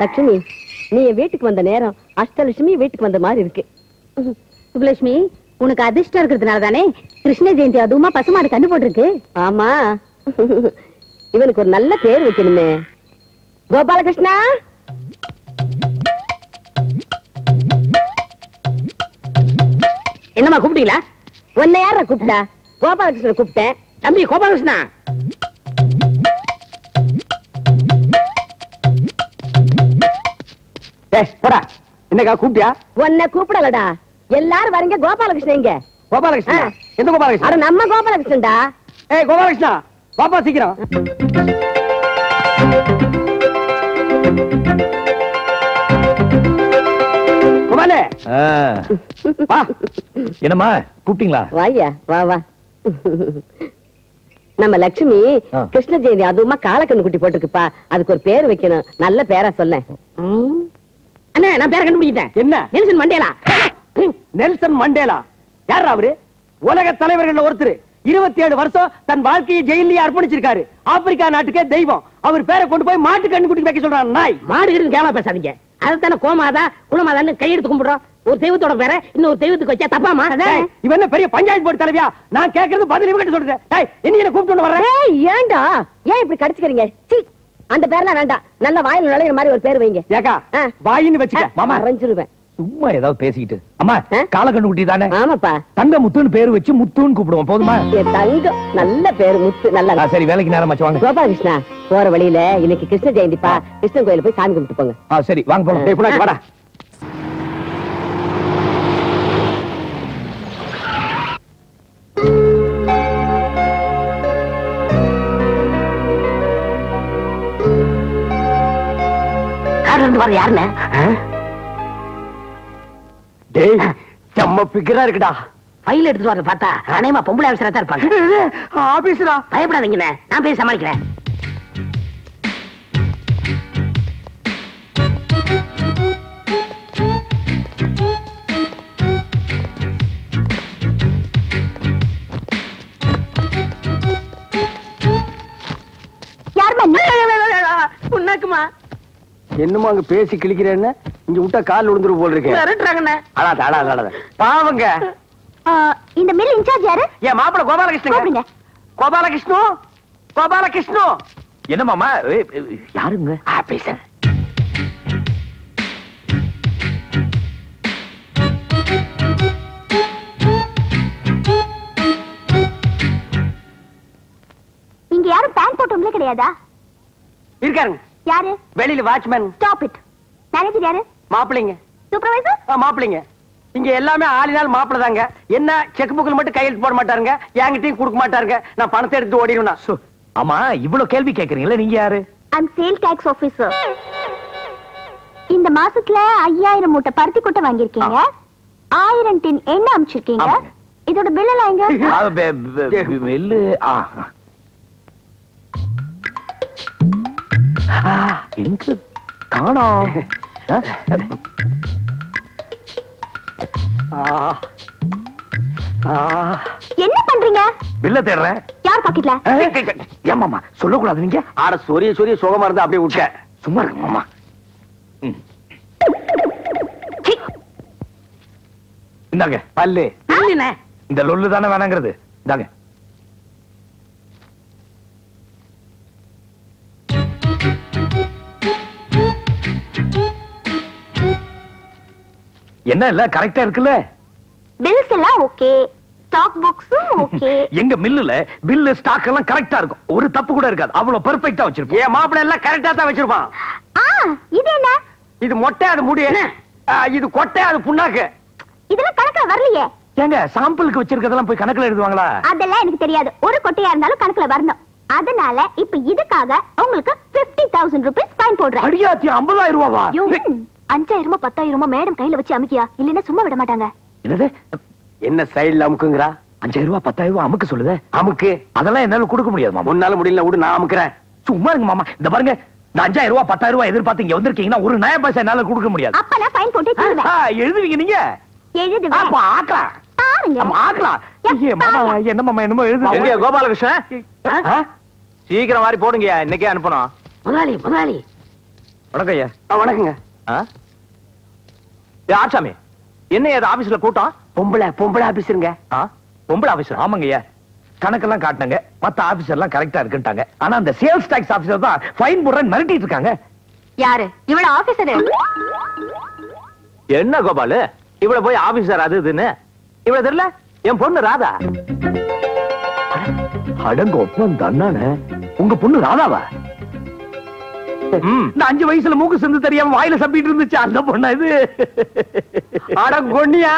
லட்சுமி, நீ வீட்டுக்கு வந்த நேரம் அஷ்டலட்சுமி வீட்டுக்கு வந்த மாதிரி இருக்கு. சுபலட்சுமி, உனக்கு அதிர்ஷ்டம் இருக்கிறதுனால தானே கிருஷ்ண ஜெயந்தி அதுவுமா பசுமாடு கண்டு போட்டிருக்கு. ஆமா, இவனுக்கு ஒரு நல்ல பேர் வைக்கணுமே. கோபாலகிருஷ்ணா, என்னம்மா கூப்பிட்டீங்களா? உன்னை யார கூப்பிட்டா? கோபாலகிருஷ்ணன் கூப்பிட்டேன். தம்பி கோபாலகிருஷ்ணா, போடா. என்னக்கா கூப்பிட்டியா? உன்னை கூப்பிடலடா, எல்லாரும் வரீங்க. கோபாலகிருஷ்ணன் இங்க. கோபாலகிருஷ்ணா? எந்த கோபாலகிருஷ்ணா? அட நம்ம கோபாலகிருஷ்ணன்டா. ஏய் கோபாலகிருஷ்ணா, பாப்பா சீக்கிரம். கோபாலே, வா. என்னம்மா கூப்பிட்டீங்களா? வாயா, வா வா. நம்ம லட்சுமி கிருஷ்ண ஜெயந்தி அதுவுமா காலக்கண்ணு குட்டி போட்டுருக்குப்பா. அதுக்கு ஒரு பேர் வைக்கணும். நல்ல பேரா சொல்ல. அண்ணா, நான் பேரை கண்டுபிடிக்கிட்டேன். என்ன? Nelson Mandela. நெல்சன் மண்டேலா யார் அவரு? உலக தலைவர்கள் ஒருத்தர். 27 வருஷம் தன் வாழ்க்கையை ஜெயிலே அர்ப்பணிச்சிருக்காரு. ஆப்பிரிக்கா நாட்டுக்கே தெய்வம். அவர் பேரை கொண்டு போய் மாட்டு கண்ணு குட்டி வைக்க சொல்றான். நாய் மாடு இருக்கு, கேவலமா பேசாதீங்க. அதுதானே கோமாதா குலமாதான்னு கையெடுத்து கும்பிடுறோம். ஒரு தெய்வத்தோட பேரை இன்னொரு தெய்வத்துக்கு வச்சா தப்பாமா? இவன் என்ன பெரிய பஞ்சாயத்து போர்டு தலைவியா? நான் கேட்கறது பதில் இவங்கிட்ட சொல்றேன். என்ன கூப்பிட்டு வர்றேன்? ஏண்டா ஏன் இப்படி கடிச்சுக்கிறீங்க? அந்த பேர்லாம் வேண்டாம். நல்ல வாயில் நுழையிற மாதிரி ஒரு பேர் வைங்க. ஏக்கா வாயின்னு வச்சுக்க. மாமா அரைஞ்சிருவேன். சும்மா ஏதாவது பேசிக்கிட்டு. அம்மா காலக்கண்ணு குட்டி தானே? ஆமாப்பா. தங்க முத்துன்னு பேரு வச்சு முத்துன்னு கூப்பிடுவோம். போதுமா? தங்கம் நல்ல பேரு, முத்து. நல்லா. சரி, வேலைக்கு நேரம் ஆச்சு, வாங்க. கோபாலகிருஷ்ணா, போற வழியில இன்னைக்கு கிருஷ்ண ஜெயந்திப்பா. கிருஷ்ணன் கோயில போய் சாமி கும்பிட்டு போங்க. சரி, வாங்க போலாம். வாடா. யாருன்னு செம்ம பிக்கரா இருக்குடா. ஃபைல் எடுத்துட்டு வரத பார்த்தா அநேகமா பொம்பளை ஆபீசரா தான் இருப்பாங்க. ஆபீசரா? பயப்படாதீங்கண்ணே, நான் போய் சமாளிக்கிறேன். புண்ணாக்குமா? என்னமா அங்க பேசி கிழிக்கிறேன்னு இங்க விட்டா கால் விழுந்துரு போல் இருக்கு. மிரட்டுறாங்கண்ணே. பாவங்க. இந்த மில் இன்சார்ஜ் யாரு? என் மாப்பிள கோபாலகிருஷ்ணன். கோபாலகிருஷ்ணு, கோபாலகிருஷ்ணு. என்ன மாமா? யாருங்க? ஆபீசர். இங்க யாரும் பேண்ட் போட்டவங்களே கிடையாதா? இருக்காருங்க. யாரு? வெளியில வாட்ச்மேன். Stop it. மேனேஜர் யாரு? மாப்பிளைங்க. சூப்பர்வைசர்? மாப்பிளைங்க. இங்க எல்லாமே ஆளினால் மாப்பிள தாங்க. என்ன செக் புக்ல மட்டும் கையெழுத்து போட மாட்டாருங்க. என்கிட்டயும் கொடுக்க மாட்டாருங்க. நான் பணத்தை எடுத்து ஓடிடுவேன். ஆமா, இவ்வளவு கேள்வி கேக்குறீங்களா? நீங்க யாரு? I'm sale tax officer. இந்த மாசத்துல 5000 மூட்டை பருத்தி கொட்டை வாங்கிருக்கீங்க. 1000 டின் எண்ணெய் அனுப்பிச்சிருக்கீங்க. இதோட பில் எல்லாம் எங்க? வெள்ளு எங்க காணோம்? என்ன பண்றீங்க? பில்ல தேடுறேன். யார் பாக்கெட்ல? ஏமாமா சொல்லக்கூடாது. நீங்க ஆட சொரிய சொரிய சுகமா இருந்தா அப்படியே விட்ட. சும்மா இருக்கு மாமா. இந்தாங்க பல்லு. இந்த லொல்லு தானே வேணாங்கிறது. இந்தாங்க. என்ன இல்ல கரெக்டா இருக்குல்ல? பில்ஸ் எல்லாம் ஓகே, ஸ்டாக் புக்ஸும் ஓகே. எங்க மில்லுல பில்லு ஸ்டாக் எல்லாம் கரெக்டா இருக்கும். ஒரு தப்பு கூட இருக்காது. அவ்வளவு பெர்ஃபெக்ட்டா வச்சிருப்போம். என் மாப்பிள எல்லாம் கரெக்டா தான் வச்சிருப்பான். இது என்ன? இது மொட்டை, அது முடி. இது கொட்டை, அது புண்ணாக்கு. இதெல்லாம் கணக்குல வரலையே. ஏங்க சாம்பிளுக்கு வச்சிருக்கிறதெல்லாம் போய் கணக்குல எழுதுவாங்களா? அதெல்லாம் எனக்கு தெரியாது. ஒரு கொட்டையா இருந்தாலும் கணக்குல வரணும். அதனால இப்ப இதுக்காக உங்களுக்கு 50,000 ரூபாய் ஃபைன் போடுறேன். அடியாத்தி 50,000 ரூபாவா? 5,000 10,000 மேடம் கையில வச்சு அமுக்கியா, இல்லன்னா சும்மா விட மாட்டாங்க. என்னது? என்ன சைடுல அமுக்குங்கறா? 5,000 10,000 அமுக்கு சொல்லுதே. அமுக்கு. அதெல்லாம் என்னால கொடுக்க முடியாது மாமா. உன்னால முடியல, விடு, நான் அமுக்குறேன். சும்மா இருங்க மாமா. இந்த பாருங்க, இந்த 5,000 10,000 எதிர்பார்த்து இங்க வந்திருக்கீங்கன்னா ஒரு நய பைசா என்னால கொடுக்க முடியாது. அப்ப நான் ஃபைன் போட்டு தருவேன். எழுதுவீங்க நீங்க? எழுதுவேன். ஆக்கலாம் பாருங்க. ஆக்கலாம். என்னமா எழுது கோபாலகிருஷ்ணன் சீக்கிரம் வாரி போடுங்க, இன்னைக்கே அனுப்பணும். முதலாளி முதலாளி வணக்கம் ஐயா. வணக்கங்க. ஆச்சாமி, என்ன ஏது ஆபீஸ்ல கூட்டம்? பொம்பளை ஆபீஸருங்க. பொம்பளை ஆபீசர்? ஆமாங்க ஐயா, கணக்கெல்லாம் காட்டினாங்க, மத்த ஆபீசர் எல்லாம் கரெக்டா இருக்குட்டாங்க. ஆனா அந்த சேல்ஸ் டாக்ஸ் ஆபீசர் தான் ஃபைன் போடுறேன் மிரட்டிட்டு இருக்காங்க. யாரு இவள ஆபீசர்? என்ன கோபாலு, இவள போய் ஆபீசர் அது இதுன்னு இவள தெரியல? என் பொண்ணு ராதா. அடங்க ஒப்பந்த அண்ணானே, உங்க பொண்ணு ராதாவா? இந்த 5 வயசுல மூக்கு சிந்து தெரியாம வாயில சப்பிட்டு இருந்துச்சு அந்த பொண்ணா இது? அட கொண்டியா,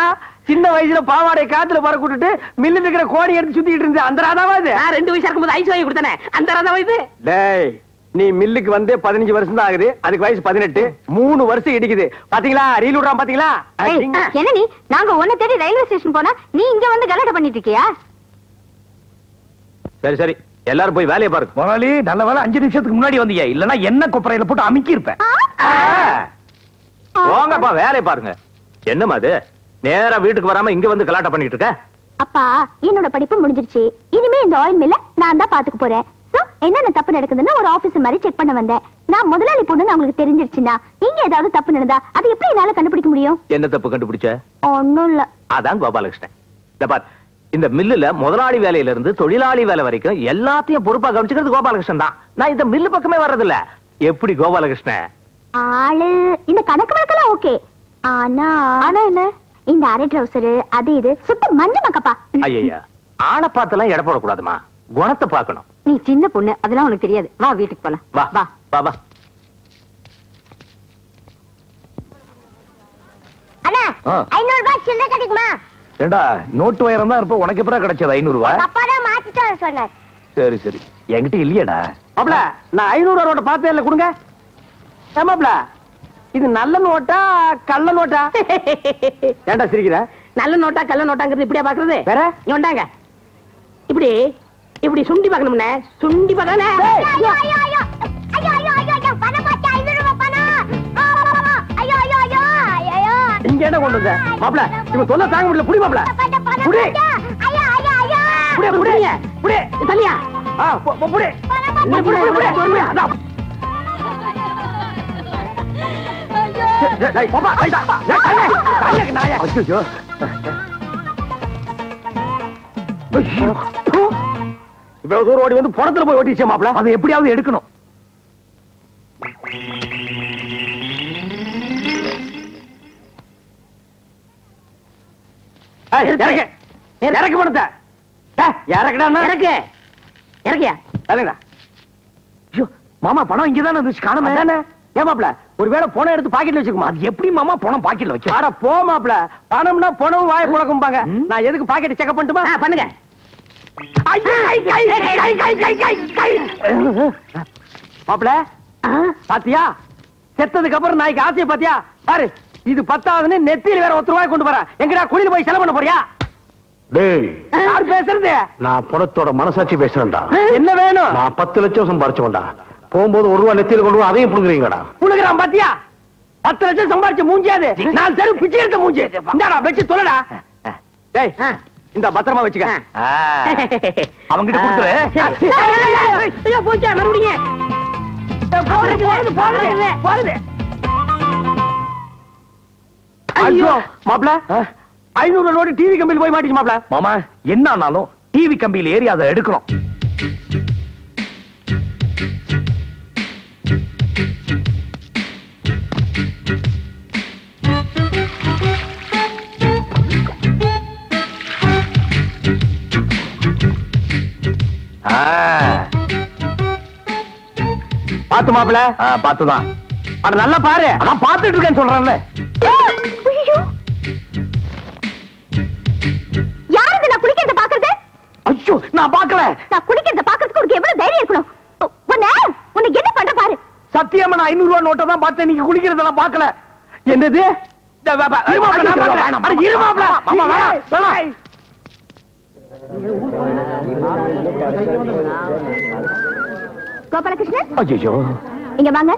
சின்ன வயசுல பாவாடை காத்துல பற கூட்டுட்டு மில்லு இருக்கிற கோடி எடுத்து சுத்திட்டு இருந்த அந்த ராதாவா இது? நான் 2 வயசா இருக்கும்போது ஐஸ் வாங்கி கொடுத்தனே அந்த ராதாவா இது? டேய், நீ மில்லுக்கு வந்து 15 வருஷம் தான் ஆகுது, அதுக்கு வயசு 18. 3 வருஷம் இடிக்குது. பாத்தீங்களா, ரீல் விடுறான் பாத்தீங்களா? என்ன நீ, நாங்க உன்னை தேடி ரயில்வே ஸ்டேஷன் போனா நீ இங்க வந்து கலாட்டை பண்ணிட்டு இருக்கியா? சரி சரி, எல்லாரும் போய் வேலையை பாருங்க. முதலாளி நல்ல வேலை 5 நிமிஷத்துக்கு முன்னாடி வந்தீங்க, இல்லன்னா என்ன கொப்பரையில போட்டு அமுக்கி இருப்பேன். போங்கப்பா வேலையை பாருங்க. என்னமா அது, நேரா வீட்டுக்கு வராம இங்க வந்து கலாட்டா பண்ணிட்டு இருக்க? அப்பா, என்னோட படிப்பு முடிஞ்சிருச்சு. இனிமே இந்த ஆயில் மில்ல நான் தான் பாத்துக்க போறேன். என்னென்ன தப்பு நடக்குதுன்னு ஒரு ஆபீசர் மாதிரி செக் பண்ண வந்தேன். நான் முதலாளி பொண்ணுன்னு உங்களுக்கு தெரிஞ்சிருச்சுன்னா இங்க ஏதாவது தப்பு நடந்தா அது எப்படி என்னால கண்டுபிடிக்க முடியும்? என்ன தப்பு கண்டுபிடிச்ச? ஒண்ணும் இல்ல. அதான் கோபாலகிருஷ்ணன். இந்த பார், இந்த மில்லுல முதலாளி வேலையில இருந்து தொழிலாளி வேலை வரைக்கும் எல்லாத்தையும் பொறுப்பா கவனிச்சுக்கிறது கோபாலகிருஷ்ணன் தான். நான் இந்த மில்லு பக்கமே வர்றதில்ல. எப்படி கோபாலகிருஷ்ணன்? ஆளு இந்த கணக்கு வழக்கெல்லாம் ஓகே. ஆனா என்ன, இந்த அரை ட்ரவுசர் அது இது சுத்த மஞ்ச மக்கப்பா. ஐயா, ஆளை பார்த்தெல்லாம் எடை போடக்கூடாதுமா, குணத்தை பார்க்கணும். நீ சின்ன பொண்ணு, அதெல்லாம் உனக்கு தெரியாது. வா வீட்டுக்கு போலாம். வா வா வா வா. அண்ணா, 500 ரூபாய் சில்லறை கிடைக்குமா? ஏண்டா, நோட்டு வயரம் தான் இருப்ப, உனக்கு எப்பறம் கிடைச்சது 500 ரூபாய்? அப்பா தான் மாத்திட்டு வர சொன்னார். சரி சரி, என்கிட்ட இல்லையடா. மாப்ள, நான் 500 நோட்டை பார்த்தே இல்ல, கொடுங்க. மாப்ள, இது நல்ல நோட்டா கள்ள நோட்டா? ஏண்டா சிரிக்கிற? நல்ல நோட்டா கள்ள நோட்டாங்கிறது இப்படியா பாக்குறது? வேற இங்க வந்தாங்க, இப்படி இப்படி சுண்டி பார்க்கணும்னே, சுண்டி பார்க்கணும். ஐயோ ஐயோ ஐயோ ஐயோ ஐயோ ஐயோ பணம் மாத்தி 500 ரூபாய் பணம். ஐயோ ஐயோ ஐயோ ஐயோ இங்க என்ன கொண்டு வந்த? மாப்ள, இவன் தொல்லை தாங்க முடியல. புடி மாப்ள, புடி. ஐயோ ஐயோ ஐயோ புடி புடி புடி. தனியா புடி புடி புடி புடி. அதான் டேய் பாப்பா, ஐயா டேய் நாயா. ஐயோ இவ்வளவு தூரம் ஓடி வந்து பணத்துல போய் ஓட்டிச்சே மாப்ள. அதை எப்படியாவது எடுக்கணும். இறக்கு பணத்தை. இறக்குடா இறக்கு இறக்கியா? இறக்குடா. மாமா, பணம் இங்கதானே இருந்துச்சு, காணுமே. ஏன் மாப்ள, ஒருவேளை பணம் எடுத்து பாக்கெட்ல வச்சுக்குமா? அது எப்படி மாமா பணம் பாக்கெட்ல வச்சு? அட போ மாப்ள, பணம்னா பணம் வாய புழக்கும்பாங்க. நான் எதுக்கு பாக்கெட் செக் பண்ணட்டுமா? பண்ணுங்க. மாப்ள, பாத்தியா, செத்ததுக்கு அப்புறம் நாய்க்கு ஆசைய பாத்தியா? பாரு, இது 10ஆவதுன்னு நெத்தியில வேற 1 ரூபாய் கொண்டு போற. எங்கடா குளியில போய் செலவு பண்ண போறியா? டேய், யார் பேசுறது? நான் பணத்தோட மனசாட்சி பேசுறேன்டா. என்ன வேணும்? நான் 10 லட்சம் சம்பாரிச்சவன்டா. போகும்போது 1 ரூபாய் நெத்தியில கொண்டு அதையும் புடுங்குறீங்கடா. புழுகிறான் பாத்தியா? 10 லட்சம் சம்பாரிச்ச மூஞ்சியாது, 4 தெரு பிச்சை எடுத்த மூஞ்சி. இந்தாடா வச்சு சொல்லடா. டேய், இந்த பத்திரமா வச்சுக்க. அவங்கிட்ட கொடுத்துரு. ஐயோ போச்சா, மறுபடியும் போகுது. ஐயோ மாப்ள, 500 நோட்டு டிவி கம்பியில் போய் மாட்டிச்சு மாப்ள. மாமா, என்ன ஆனாலும் டிவி கம்பியில் ஏறி அதை எடுக்கணும். பாத்து மாப்ள. பாத்துதான். அட நல்லா பாரு. அதான் பாத்துட்டு இருக்கேன்னு சொல்றேன்ல. யாருக்கு நான் குளிக்கிறத பாக்குறது? ஐயோ, நான் பாக்கல. நான் குளிக்கிறத பாக்குறதுக்கு உனக்கு எவ்வளவு தைரியம் இருக்கணும்? உன்னை என்ன பண்ற பாரு. சத்தியமா நான் 500 ரூபாய் நோட்டை தான் பார்த்தேன், நீங்க குளிக்கிறதெல்லாம் பாக்கல. என்னது? கோபாலகிருஷ்ணன், ஐயோ, இங்க வாங்க.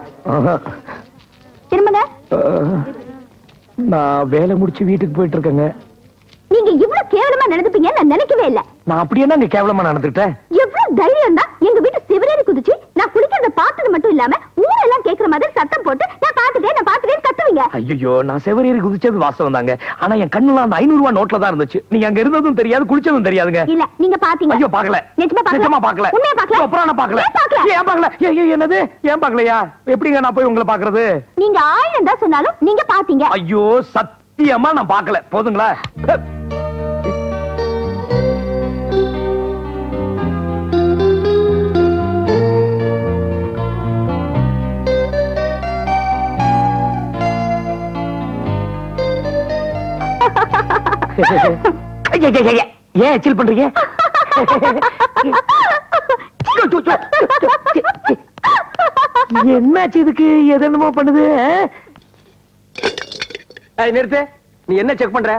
திரும்புங்க. நான் வேலை முடிச்சு வீட்டுக்கு போயிட்டு இருக்கேங்க. நீங்க இவ்வளவு கேவலமா நடந்துப்பீங்க நான் நினைக்கவே இல்ல. நான் அப்படி என்ன நீ கேவலமா நடந்துட்டேன்? எவ்வளவு தைரியம் தான் எங்க வீட்டு சிவரேறி குதிச்சு நான் குளிக்கிறத பார்த்தது மட்டும் இல்லாம ஊரெல்லாம் கேக்குற மாதிரி சத்தம் போட்டு நான் பாத்துட்டேன் கத்துவீங்க. ஐயோ, நான் செவரேறி குதிச்சது வாஸ்தவம் தாங்க. ஆனா என் கண்ணுல அந்த 500 ரூபாய் நோட்ல தான் இருந்துச்சு. நீங்க அங்க இருந்ததும் தெரியாது, குளிச்சதும் தெரியாதுங்க. இல்ல நீங்க பாத்தீங்க? ஐயோ பாக்கல. நிஜமா பாக்கல. உண்மையா பாக்கல? அப்புறம் நான் பாக்கல. ஏன் பாக்கல? என்னது ஏன் பாக்கலையா? எப்படிங்க நான் போய் உங்களை பாக்குறது? நீங்க 1000 தான் சொன்னாலும் நீங்க பாத்தீங்க. ஐயோ சத்தியமா நான் பாக்கல. போதுங்களா? ஏன் சில் பண்றீங்க? என்னாச்சு இதுக்கு? எது என்னமோ பண்ணுது. நிறுத்து. நீ என்ன செக் பண்ற?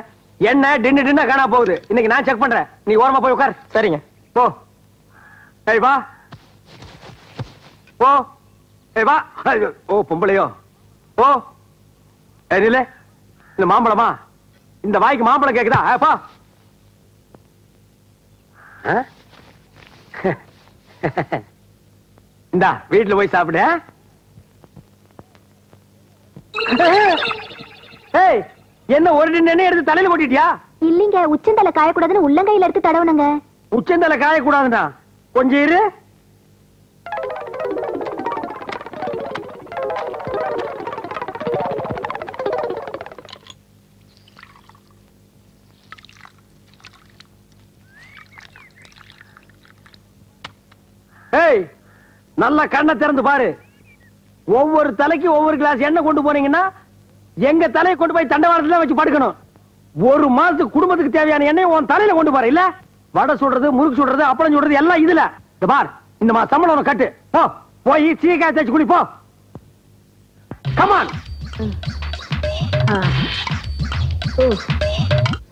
என்ன டின்னு காணா போகுது. இன்னைக்கு நான் செக் பண்றேன். நீ ஓரமா போய் உட்கார். சரிங்க போ. ஏய் வா போ. ஏய் வா. ஓ பொம்பளையோ? போ. ஏய் நில்ல. இந்த மாம்பழமா? இந்த வாய்க்கு மாம்பழம் கேக்குதா? போ. இந்தா வீட்டுல போய் சாப்பிடு. ஏய் என்ன ஒரு டின்னு எடுத்து தலையில கொட்டிட்டியா? இல்லீங்க, உச்சந்தலை காயக்கூடாதுன்னு உள்ளங்கையில எடுத்து தடவுனங்க. உச்சந்தலை காயக்கூடாதுன்னா கொஞ்சம் இரு. ஏய் நல்ல கண்ணை திறந்து பாரு. ஒவ்வொரு தலைக்கு ஒவ்வொரு கிளாஸ் எண்ணெய் கொண்டு போனீங்கன்னா எங்க தலையை கொண்டு போய் தண்டவாளத்துல வச்சு படுக்கணும். ஒரு மாசத்துக்கு குடும்பத்துக்கு தேவையான எண்ணெய் உன் தலையில கொண்டு போற. இல்ல வடை சுடுறது, முறுக்கு சுடுறது, அப்பளம் சுடுறது எல்லாம் இதுல. இந்த பார், இந்த மாதிரி சம்பளம் கட்டு. போ போய் சீக்காய் தேய்ச்சி குடி போ. கமான்.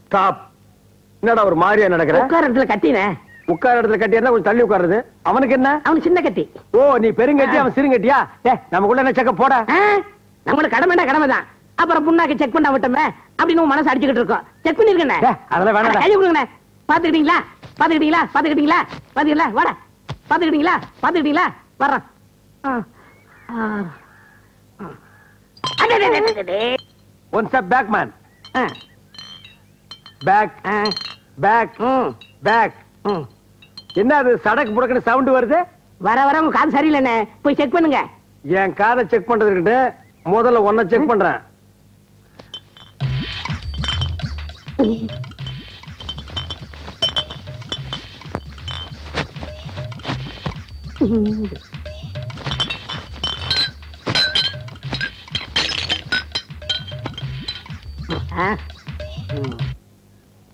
ஸ்டாப். என்னடா ஒரு மாதிரியா நடக்கிற? உட்கார இடத்துல கட்டினே. உட்கார இடத்துல கட்டியா கொஞ்சம் தள்ளி உட்காருது. அவனுக்கு என்ன? அவனு சின்ன கட்டி. ஓ நீ பெருங்கட்டி, அவன் சிறுங்கட்டியா? நமக்குள்ள என்ன செக்க போட? நம்மளுக்கு கடமைனா கடமைதான். அப்புறம் புண்ணாக்கு செக் பண்ண விட்டோமே அப்படின்னு மனசு அடிச்சுக்கிட்டு இருக்கோம். செக் பண்ணிருக்கேன். அதெல்லாம் வேணாம். கை கொடுங்கண்ணே. பாத்துக்கிட்டீங்களா? வாடா. பாத்துக்கிட்டீங்களா? வர்றேன். One step back man. Back. என்ன அது சடக்கு புடக்குன்னு சவுண்ட் வருது? வர உங்க காது சரியில்லைண்ணே, போய் செக் பண்ணுங்க. என் காதை செக் பண்றதுக்கிட்ட முதல்ல ஒன்ன செக் பண்றேன்.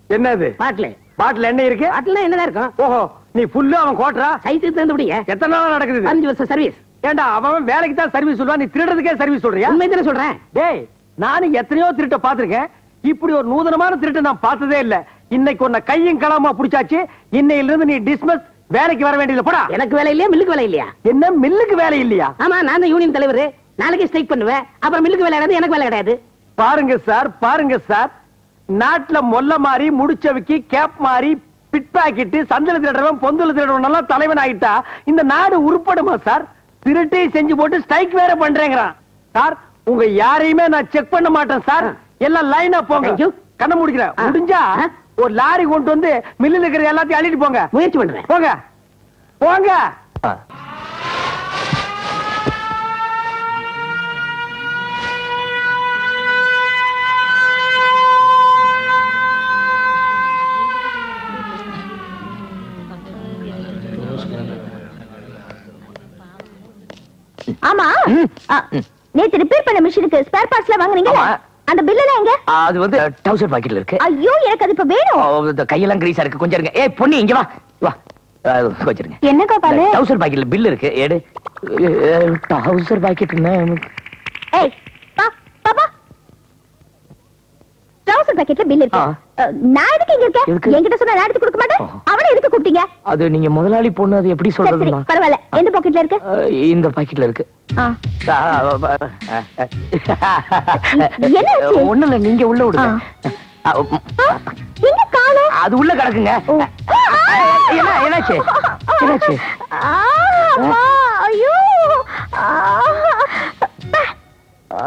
என்னது? பாட்டில் என்ன இருக்கு? பாட்டில் என்னதான் இருக்கும்? ஓஹோ நீ புல்லு அவன் கோட்டரா? சைஸுக்கு தந்துபடிங்க. எத்தனை நாள் நடக்குது? 5 வருஷம் சர்வீஸ். ஏண்டா அவன் வேலைக்கு தான் சர்வீஸ் சொல்லுவான், நீ திருடுறதுக்கே சர்வீஸ் சொல்றியா? உண்மைதானே சொல்றேன். டேய் நானும் எத்தனையோ திருட்ட பாத்திருக்கேன். இப்படி ஒரு நூதனமான திருட்ட நான் பார்த்ததே இல்ல. இன்னைக்கு உன்னை கையும் களமா புடிச்சாச்சு. இன்னையில இருந்து நீ டிஸ்மிஸ். வேலைக்கு வர வேண்டியது. போடா. எனக்கு வேலை இல்லையா? மில்லுக்கு வேலை இல்லையா? என்ன மில்லுக்கு வேலை இல்லையா? ஆமா, நான் தான் யூனியன் தலைவர். நாளைக்கு ஸ்ட்ரைக் பண்ணுவேன். அப்புறம் மில்லுக்கு வேலை கிடையாது, எனக்கு வேலை கிடையாது. பாருங்க சார், நாட்டுல மொல்ல மாறி, முடிச்சவிக்கி, கேப் மாறி, பிட் பாக்கெட், சந்தல திருடுறவன், பொந்துல திருடுறவன் எல்லாம் தலைவன் ஆயிட்டா இந்த நாடு உருப்படுமா சார்? திருட்டை செஞ்சு போட்டு ஸ்ட்ரைக் வேற பண்றேங்கிறான் சார். உங்க யாரையுமே நான் செக் பண்ண மாட்டேன் சார். எல்லாம் லைனா போங்க. கண்ண முடிக்கிறேன். முடிஞ்சா ஒரு லாரி கொண்டு வந்து மில்லுல இருக்கிற எல்லாத்தையும் அள்ளிட்டு போங்க. முயற்சி பண்றேன். போங்க. ஆமா, நேத்து ரிப்பேர் பண்ண மிஷினுக்கு ஸ்பேர் பார்ட்ஸ்ல வாங்குறீங்க. அந்த பில் எல்லாம் எங்க? அது வந்து டவுசர் பாக்கெட்ல இருக்கு. ஐயோ எனக்கு அது இப்ப வேணும். கையெல்லாம் கிரீஸா இருக்கு. கொஞ்சம் இருங்க. ஏய் பொண்ணு இங்க வா. வச்சிருங்க. என்ன கோபாலு? டவுசர் பாக்கெட்ல பில் இருக்கு. எடு. டவுசர் பாக்கெட் என்ன? ஏய் பாப்பா, டவுசர் பாக்கெட்ல பில் இருக்கு. நான் எதுக்கு இங்க இருக்கேன்? என்கிட்ட சொன்னா நான் எடுத்து கொடுக்க மாட்டேன். அவளை எதுக்கு கூப்பிட்டீங்க? அது நீங்க முதலாளி பொண்ணு. அது எப்படி சொல்றதுன்னா? பரவாயில்ல. எந்த பாக்கெட்ல இருக்கு? இந்த பாக்கெட்ல இருக்கு. ஒண்ணு இல்ல, நீங்க உள்ள விடுங்க. எங்க காணோம்? அது உள்ள கிடக்குங்க. என்னாச்சு? என்னாச்சு? ஐயோ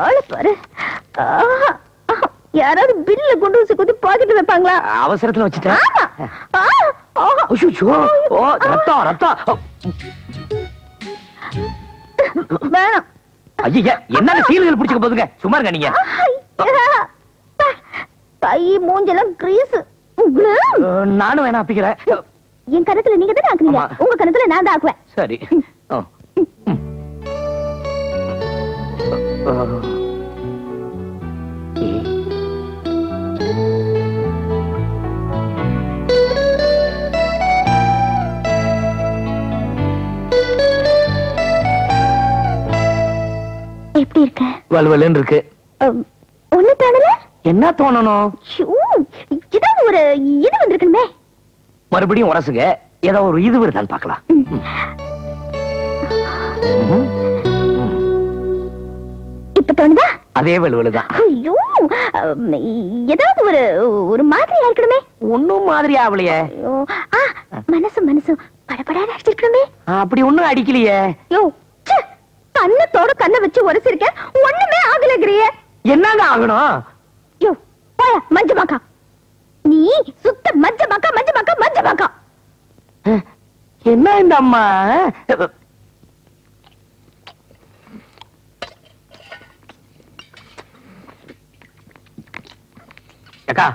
ஆளு பாரு. யாராவது பில்ல கொண்டு வச்சு குத்தி பாக்கெட் வைப்பாங்களா? அவசரத்துல வச்சுட்டேன். ரத்தம் ரத்தம். வேணாம். ஐயா, என்ன சீல்கள் பிடிச்சுக்க போதுங்க. சும்மா இருங்க நீங்க. கை மூஞ்செல்லாம் கிரீஸ். நானும் வேணா அப்பிக்கிறேன். என் கணத்துல நீங்க தானே ஆக்குனீங்க, உங்க கணத்துல நான் தான் ஆக்குவேன். சரி. எப்படி இருக்க? வலுவலுன்னு இருக்கு. ஒண்ணு தோணல? என்ன தோணணும்? ஏதாவது ஒரு இது வந்திருக்கணுமே. மறுபடியும் உரசுங்க. ஏதோ ஒரு இது வருதான்னு பாக்கலாம். இப்ப தோணுதா? அதே வலுவலுதான். ஐயோ, ஏதாவது ஒரு மாதிரியா இருக்கணுமே. ஒண்ணும் மாதிரி ஆவலையே. மனசு படபடாத அடிச்சிருக்கணுமே. அப்படி ஒண்ணும் அடிக்கலையே. யோ, கண்ணத்தோட கண்ணை வச்சு உரசிருக்க, ஒண்ணுமே ஆகலங்கிறிய. என்னங்க ஆகணும்? யோ போயா மஞ்சமாக்கா. நீ சுத்த மஞ்சமாக்கா. என்ன இந்த அம்மா? அக்கா.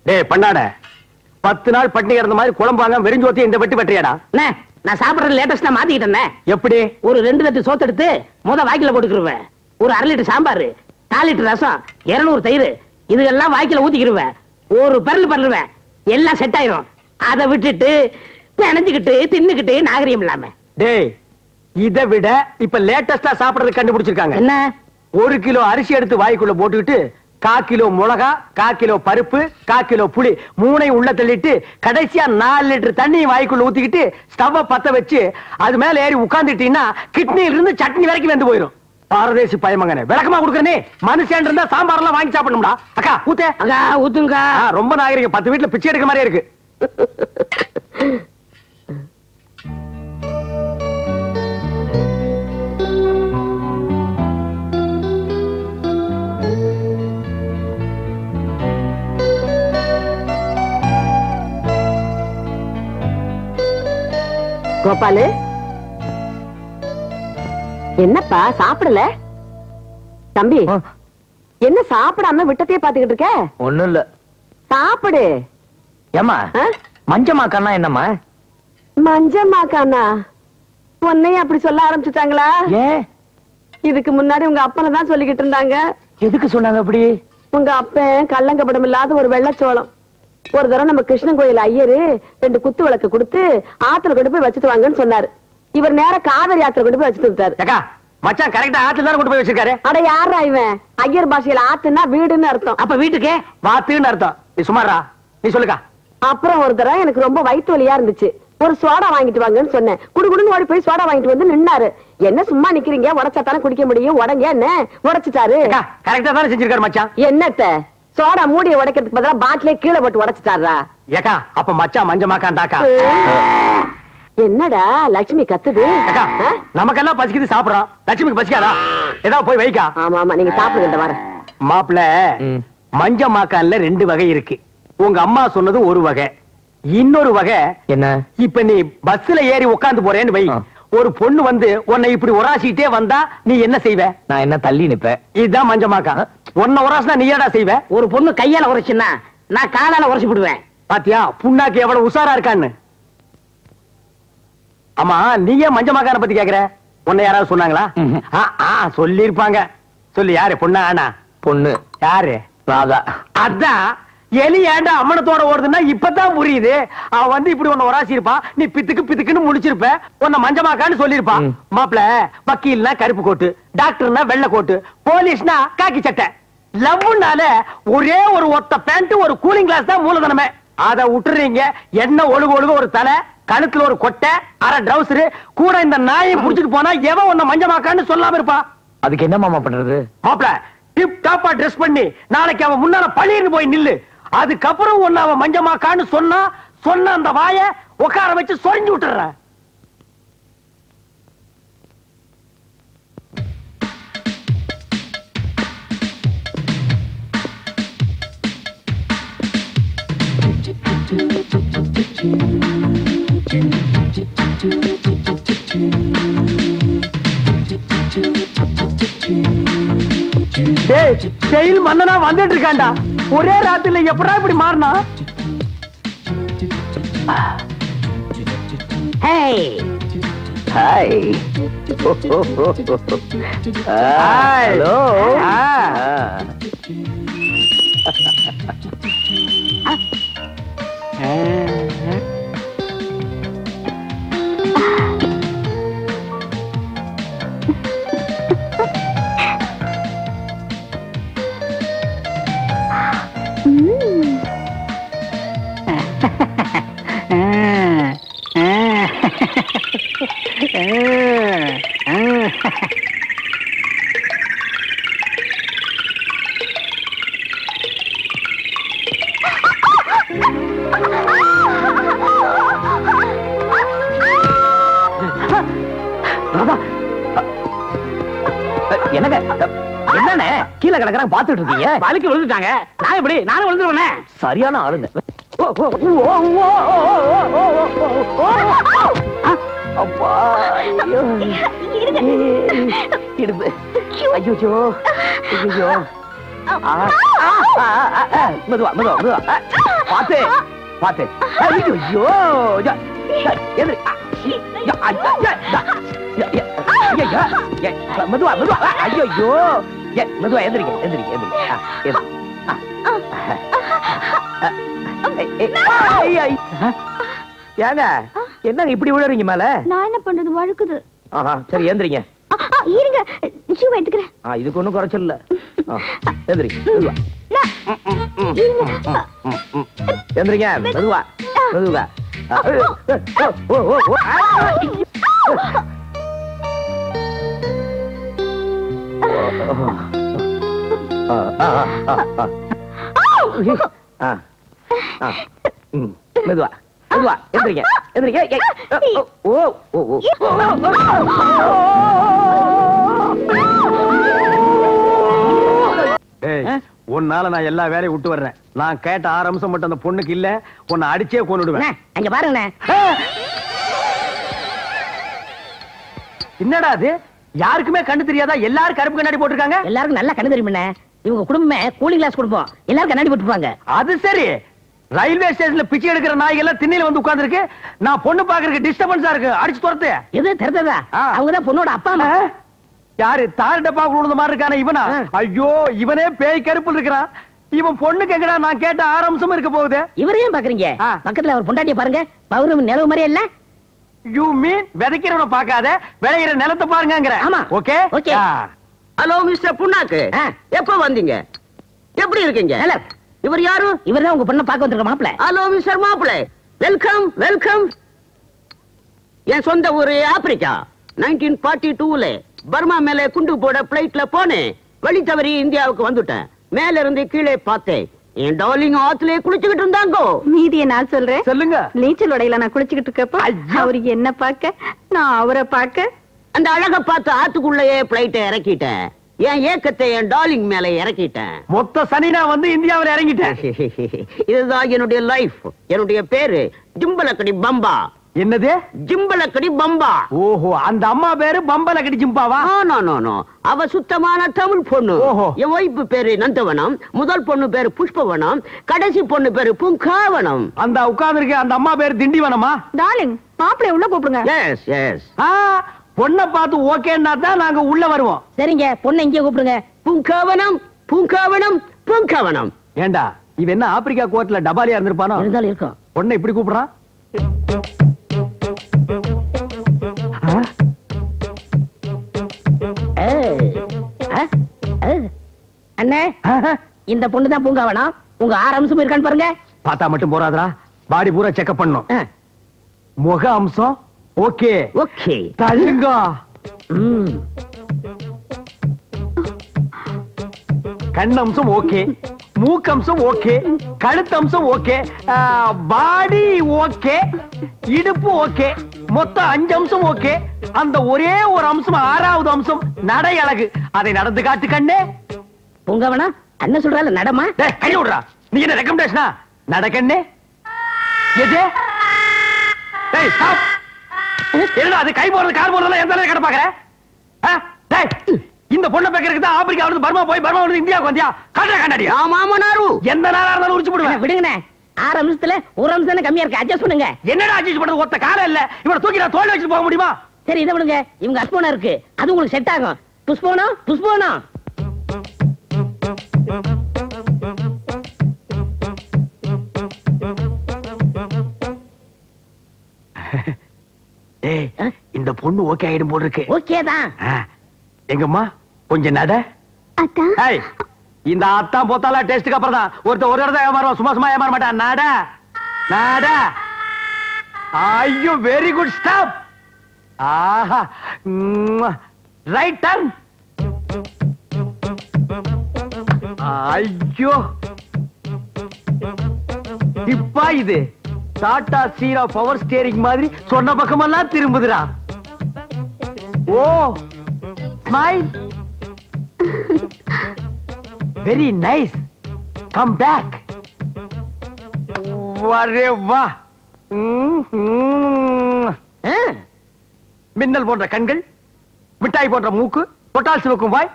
டேய் பண்ணாட, 10 நாள் பட்டினி கிடந்த மாதிரி குழம்பாங்க வெறிஞ்சோத்தி இந்த வெட்டி வெட்டியாடா. நான் சாப்பிடுறது லேட்டஸ்டா மாத்திக்கிட்டேன். எப்படி? ஒரு 2 தட்டு சோத்து எடுத்து வாய்க்கில போட்டுக்கிருவேன். ஒரு 1/2 லிட்டர் சாம்பார், 4 லிட்டர் ரசம், 200 தயிர், இதெல்லாம் வாய்க்கில ஊத்திக்கிருவேன். ஒரு பரல் பரலுவேன், எல்லாம் செட் ஆயிரும். அதை விட்டுட்டு நினைஞ்சுக்கிட்டு தின்னுக்கிட்டு நாகரிகம் இல்லாம. டேய், இதை விட இப்ப லேட்டஸ்டா சாப்பிடறது கண்டுபிடிச்சிருக்காங்க. என்ன? 1 கிலோ அரிசி எடுத்து வாய்க்குள்ள போட்டுக்கிட்டு 1/4 கிலோ மிளகா, 1/4 கிலோ பருப்பு, 1/4 கிலோ புளி 3ஐயும் உள்ள தள்ளிட்டு கடைசியா 4 லிட்டர் தண்ணியை வாய்க்குள்ள ஊத்திக்கிட்டு ஸ்டவ் பத்த வச்சு அது மேல ஏறி உட்கார்ந்துட்டீங்கன்னா கிட்னில இருந்து சட்னி வரைக்கும் வெந்து போயிரும். பாரதேசி பயமங்கனே, விளக்கமா கொடுக்கறனே. மனுஷன் இருந்தா சாம்பார் எல்லாம் வாங்கி சாப்பிடணும்டா. அக்கா ஊத்தே. அக்கா ஊத்துங்க. ரொம்ப நாகரிகம். 10 வீட்டுல பிச்சை எடுக்கிற மாதிரியே இருக்கு. கோபாலு, என்னப்பா சாப்பிடல? தம்பி, என்ன சாப்பிடாம விட்டத்தையே பாத்துக்கிட்டு இருக்க? ஒண்ணும் இல்ல. சாப்பிடு. ஏமா மஞ்சமாக்கன்னா என்னம்மா? மஞ்சமாக்கானா? உன்னையும் அப்படி சொல்ல ஆரம்பிச்சுட்டாங்களா? ஏன்? இதுக்கு முன்னாடி உங்க அப்பனை தான் சொல்லிக்கிட்டு இருந்தாங்க. எதுக்கு சொன்னாங்க அப்படி? உங்க அப்பன் கள்ளங்கபடம் இல்லாத ஒரு வெள்ளச்சோளம். ஒரு தடவை நம்ம கிருஷ்ணன் கோயில் ஐயரு 2 குத்து விளக்கு கொடுத்து ஆத்துல கொண்டு போய் வச்சுட்டு வாங்கன்னு சொன்னாரு. இவர் நேர காவிரி ஆத்துல கொண்டு போய் வச்சுட்டு வந்துட்டாரு. அக்கா மச்சான் கரெக்டா ஆத்துல தான் கொண்டு போய் வச்சிருக்காரு. அட யாரா இவன்? ஐயர் பாஷையில ஆத்துன்னா வீடுன்னு அர்த்தம். அப்ப வீட்டுக்கு வாத்துன்னு அர்த்தம். நீ சுமாரா, நீ சொல்லுக்கா. அப்புறம் ஒரு தடவை எனக்கு ரொம்ப வயிற்று வலியா இருந்துச்சு. ஒரு சோடா வாங்கிட்டு வாங்கன்னு சொன்னேன். குடுகுடுன்னு ஓடி போய் சோடா வாங்கிட்டு வந்து நின்னாரு. என்ன சும்மா நிக்கிறீங்க, உடச்சாத்தானே குடிக்க முடியும், உடங்க என்ன உடைச்சிட்டாரு. கரெக்டா தானே செஞ்சிருக்காரு மச்சான். என்னத்த சோடா மூடிய உடைக்கிறதுக்கு பதிலா பாட்டிலே கீழே போட்டு உடைச்சிட்டாரா? ஏக்கா அப்ப மச்சான் மஞ்சமாக்காண்டாக்கா. என்னடா லட்சுமி கத்துது? நமக்கெல்லாம் பசிக்குது சாப்பிடுறோம், லட்சுமிக்கு பசிக்காதா? ஏதாவது போய் வைக்கா. ஆமா ஆமா, நீங்க சாப்பிடுங்க. வர மாப்பிள்ள, மஞ்சமாக்கான்ல 2 வகை இருக்கு. உங்க அம்மா சொன்னது ஒரு வகை. இன்னொரு வகை என்ன? இப்ப நீ பஸ்ல ஏறி உட்கார்ந்து போறேன்னு வை. ஒரு பொண்ணு வந்து உன்னை இப்படி உராசிட்டே வந்தா நீ என்ன செய்வ? நான் என்ன தள்ளி நிப்பேன். இதுதான் மஞ்சமாக்கா. உன்னை உராசினா நீ ஏடா செய்வ? ஒரு பொண்ணு கையால உரைச்சுன்னா நான் காலால உரைச்சு விடுவேன். பாத்தியா புண்ணாக்கு எவ்வளவு உஷாரா இருக்கான்னு. ஆமா, நீ ஏன் மஞ்சமாக்கான பத்தி கேக்குற? உன்னை யாராவது சொன்னாங்களா? சொல்லி இருப்பாங்க. சொல்லு, யாரு பொண்ணா? ஆனா பொண்ணு யாரு? ராதா. அதான் எலி ஏண்டா அம்மனத்தோட ஓடுதுன்னா இப்பதான் புரியுது. அவன் வந்து இப்படி உன்னை உராசி இருப்பா, நீ பித்துக்குன்னு முடிச்சிருப்ப, உன்னை மஞ்சமாக்கான்னு சொல்லிருப்பா. மாப்பிள, வக்கீல்னா கருப்பு கோட்டு, டாக்டர்னா வெள்ளை கோட்டு, போலீஸ்னா காக்கி சட்டை. லவ்னால ஒரே ஒரு ஒத்த பேண்ட் ஒரு கூலிங் கிளாஸ் தான் மூலதனமே. அத விட்டுறீங்க. என்ன ஒழுகு ஒழுகு ஒரு தலை, கழுத்துல ஒரு கொட்டை, அரை ட்ரவுசர் கூட இந்த நாயை புடிச்சிட்டு போனா எவன் உன்னை மஞ்சமாக்கான்னு சொல்லாம இருப்பா. அதுக்கு என்ன மாமா பண்றது? மாப்ள டிப் டாப்பா ட்ரெஸ் பண்ணி நாளைக்கு அவன் முன்னால பழின்னு போய் நில்லு. அதுக்கப்புறம் ஒன்னு அவன் மஞ்சமாக்கான்னு சொன்ன அந்த வாய உட்கார வச்சு சொரிஞ்சு விட்டுற. செயல் மன்னனா வந்துட்டு இருக்காண்டா. ஒரே ராத்திரில எப்படா இப்படி மாறினா? Hi hello. என்னங்க என்னண்ணே கீழே கிடக்குறாங்க பாத்துட்டு இருக்கீங்க? வலிக்கு விழுந்துட்டாங்க. நான் எப்படி? நானும் விழுந்துருவேன். சரியான ஆளுங்க. அப்பா இடுப்பு. ஐயோ ஐயோ. மெதுவா மெதுவா மெதுவா. பாத்து பாத்து. ஐயோ எதிரி. மெதுவா மெதுவா. ஐயோ மெதுவா எந்திரிக்க எந்திரிக்க எந்திரிக்க. ஏங்க என்னங்க இப்படி விழுறீங்க மேல? நான் என்ன பண்றது, வழுக்குது. சரி எந்திரிங்க. இருங்க, ஷூ எடுத்துக்கிறேன். இதுக்கு ஒண்ணும் குறைச்சல் இல்ல. எந்திரிங்க எந்திரிங்க மெதுவா மெதுவா. மெதுவா மெதுவா எந்திரிங்க எந்திரிங்க. ஓ ஓ ஓ. உன்னால நான் எல்லா வேலையும் விட்டு வர்றேன். நான் கேட்ட 6 அம்சம் மட்டும் அந்த பொண்ணுக்கு இல்ல, உன்னை அடிச்சே கொன்னுடுவேன். அங்க பாருங்க. என்னடா அது? யாருக்குமே கண்ணு தெரியாதா? எல்லாரும் கருப்பு கண்ணாடி போட்டுருக்காங்க. எல்லாருக்கும் நல்லா கண்ணு தெரியுமே. இவங்க குடும்பமே கூலிங் கிளாஸ் குடும்பம். எல்லாரும் கண்ணாடி போட்டுப்பாங்க. அது சரி. ரயில்வே ஸ்டேஷன்ல பிச்சை எடுக்கிற நாய்கள் எல்லாம் திண்ணையில வந்து உட்கார்ந்து இருக்கு. நான் பொண்ணு பாக்குறதுக்கு டிஸ்டர்பன்ஸா இருக்கு. அடிச்சு துரத்து. எது தெரிஞ்சதா? அவங்கதான் பொண்ணோட அப்பா அம்மா. யாரு? தார் டப்பா கொடுத்த மாதிரி இருக்கானே இவனா? ஐயோ இவனே பேய் கருப்புல இருக்கிறான். இவன் பொண்ணுக்கு எங்கடா நான் கேட்ட 6 அம்சமும் இருக்க போகுது. இவரையும் பாக்குறீங்க? பக்கத்துல அவர் பொண்டாட்டிய பாருங்க. பௌர்ணமி நிலவு மாதிரியே இல்ல? யூ மீன் விதைக்கிறவன பாக்காத விளையிற நிலத்தை பாருங்கங்கற. ஆமா. Okay okay. ஹலோ மிஸ்டர் புண்ணாக்கு, எப்ப வந்தீங்க? எப்படி இருக்கீங்க? இவர் யாரு? இவர்தான் உங்க பொண்ணை பார்க்க வந்திருக்க மாப்பிள. ஹலோ மிஸ்டர் மாப்பிளை, வெல்கம் வெல்கம். என் சொந்த ஊரு ஆப்பிரிக்கா. 1942ல பர்மா மேல குண்டு போட பிளைட்ல போனேன். வழி தவறி இந்தியாவுக்கு வந்துட்டேன். மேல இருந்து கீழே பார்த்தேன். என் டார்லிங் ஆத்துலயே குளிச்சுக்கிட்டு இருந்தாங்க. மீதியை நான் சொல்றேன். சொல்லுங்க. நீச்சல் உடையில நான் குளிச்சுக்கிட்டு இருக்கப்ப அவரு என்ன பார்க்க, நான் அவரை பார்க்க. அந்த அழக பார்த்து ஆத்துக்குள்ளேயே பிளைட்டை இறக்கிட்டேன். என் ஏக்கத்தை என் டார்லிங் மேல இறக்கிட்டேன். மொத்த சனி நான் வந்து இந்தியாவில் இறங்கிட்டேன். இதுதான் என்னுடைய லைஃப். என்னுடைய பேரு ஜிம்பலக்கடி பம்பா. என்னது? ஜிம்பலக்கடி பம்பா. ஓஹோ, அந்த அம்மா பேரு பம்பலக்கடி ஜிம்பாவா? நோ, அவ சுத்தமான தமிழ் பொண்ணு. என் ஒய்ஃப் பேரு நந்தவனம், முதல் பொண்ணு பேரு புஷ்பவனம், கடைசி பொண்ணு பேரு புங்காவனம். அந்த உட்கார்ந்து அந்த அம்மா பேரு திண்டிவனமா? டார்லிங், மாப்பிளைய உள்ள கூப்பிடுங்க. Yes yes. பொண்ணை பார்த்து ஓகேன்னா தான் நாங்க உள்ள வருவோம். சரிங்க, பொண்ணை இங்கே கூப்பிடுங்க. புங்காவனம் புங்காவனம் புங்காவனம். ஏண்டா இவ என்ன ஆப்பிரிக்கா கோர்ட்ல டபாலியா இருந்திருப்பானோ? இருந்தாலும் இருக்கும். பொண்ணை இப்படி கூப்பிடுறான். அண்ணே, இந்த பொண்ணு தான் பூங்காவனம். உங்க 6 அம்சம் இருக்கான்னு பாருங்க. பார்த்தா மட்டும் போறாதா, பாடி பூரா செக்அப் பண்ணும். முக அம்சம் ஓகே ஓகே. தள்ளுங்க. கண்ணம்சம் ஓகே, மூக்கம்சம் ஓகே, கழுத்தம்சம் ஓகே, பாடி ஓகே, இடுப்பு ஓகே, மொத்தம் 5 அம்சம் ஓகே. அந்த ஒரே ஒரு அம்சம் 6வது அம்சம் நடை அழகு. அதை நடந்து காட்டு கண்ணே. உங்கவனா அண்ணன் சொல்றால நடமா? கை விடுறா. நீ என்ன ரெக்கமெண்டேஷனா? நட கண்ணே. எது? டேய் ஸ்டாப். என்னடா அது கை போறது கால் போறதெல்லாம் எந்த அளவுக்கு கடை பாக்குற? டேய் இந்த பொண்ணை பேக்கறதுக்கு தான் ஆப்பிரிக்கா வந்து பர்மா போய் பர்மா வந்து இந்தியாவுக்கு வந்தியா? காட்டுற கண்ணாடி. மாமனாரு எந்த நாளா இருந்தாலும் உரிச்சு போடுவேன். விடுங்கண்ணே, 6 அம்சத்துல 1 அம்சம் தானே கம்மியா இருக்கு, அட்ஜஸ்ட் பண்ணுங்க. என்னடா அட்ஜஸ்ட் பண்றது? ஒத்த காலம் இல்ல. இவனை தூக்கி நான் தோல்ல வச்சு போக முடியுமா? சரி இதை விடுங்க, இவங்க அஸ்போனா இருக்கு, அது உங்களுக்கு செட் ஆகும். புஷ்போனம் புஷ்போனம். டேய் இந்த பொண்ணு ஓகே ஆயிடும் போல இருக்கு. ஓகே தான். எங்கம்மா கொஞ்சம் நட. அத்தா ஏய் இந்த அத்தான் போத்தால டெஸ்ட்க்கு அப்புறம் தான் ஒருத்த ஒரு இடத்துல ஏமாறுவான், சும்மா சும்மா ஏமாற மாட்டான். நட நட. ஐயோ வெரி குட் ஸ்டாப். ஆஹா ரைட் டர்ன். ஐயோ இப்பா இது டாடா சீரா பவர் ஸ்டீரிங் மாதிரி சொன்ன பக்கமெல்லாம் திரும்புதுடா. Oh smile. Very nice. Come back. வரே வா. மின்னல் போன்ற கண்கள், மிட்டாய் போன்ற மூக்கு, பொட்டால் சிவக்கும் வாய்,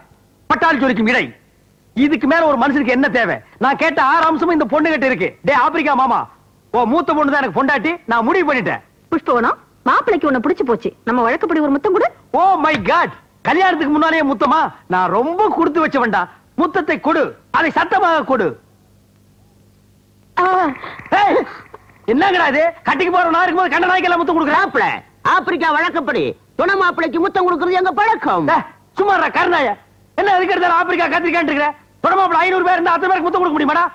பட்டால் ஜொலிக்கும் இடை. இதுக்கு மேல ஒரு மனுஷனுக்கு என்ன தேவை? நான் கேட்ட 6 அம்சமும் இந்த பொண்ணு கிட்ட இருக்கு. டே ஆப்பிரிக்கா மாமா, ஓ மூத்த பொண்ணு தான் எனக்கு பொண்டாட்டி. நான் முடிவு பண்ணிட்டேன். புஷ்பவனம், மாப்பிளைக்கு உன்னை பிடிச்சு போச்சு. நம்ம வழக்கப்படி ஒரு முத்தம் கூட. ஓ மை காட், கல்யாணத்துக்கு முன்னாலே முத்தமா? நான் ரொம்ப கொடுத்து வச்சவன்டா. முத்தத்தை கொடு, அதை சத்தமாக கொடு. என்னங்கடா இது? கட்டிக்கு போற நான் இருக்கும்போது கண்ட நாய்க்கெல்லாம் முத்தம் கொடுக்குறாப்ல. ஆப்பிரிக்கா வழக்கப்படி துணை மாப்பிளைக்கு முத்தம் கொடுக்கறது எங்க பழக்கம். சும்மா கருணாய என்ன இருக்கிறது? ஆப்பிரிக்கா கத்திரிக்கான் இருக்கிற துணமாப்பிள 500 பேர் இருந்தா 10 பேருக்கு முத்தம் கொடுக்க முடியுமாடா?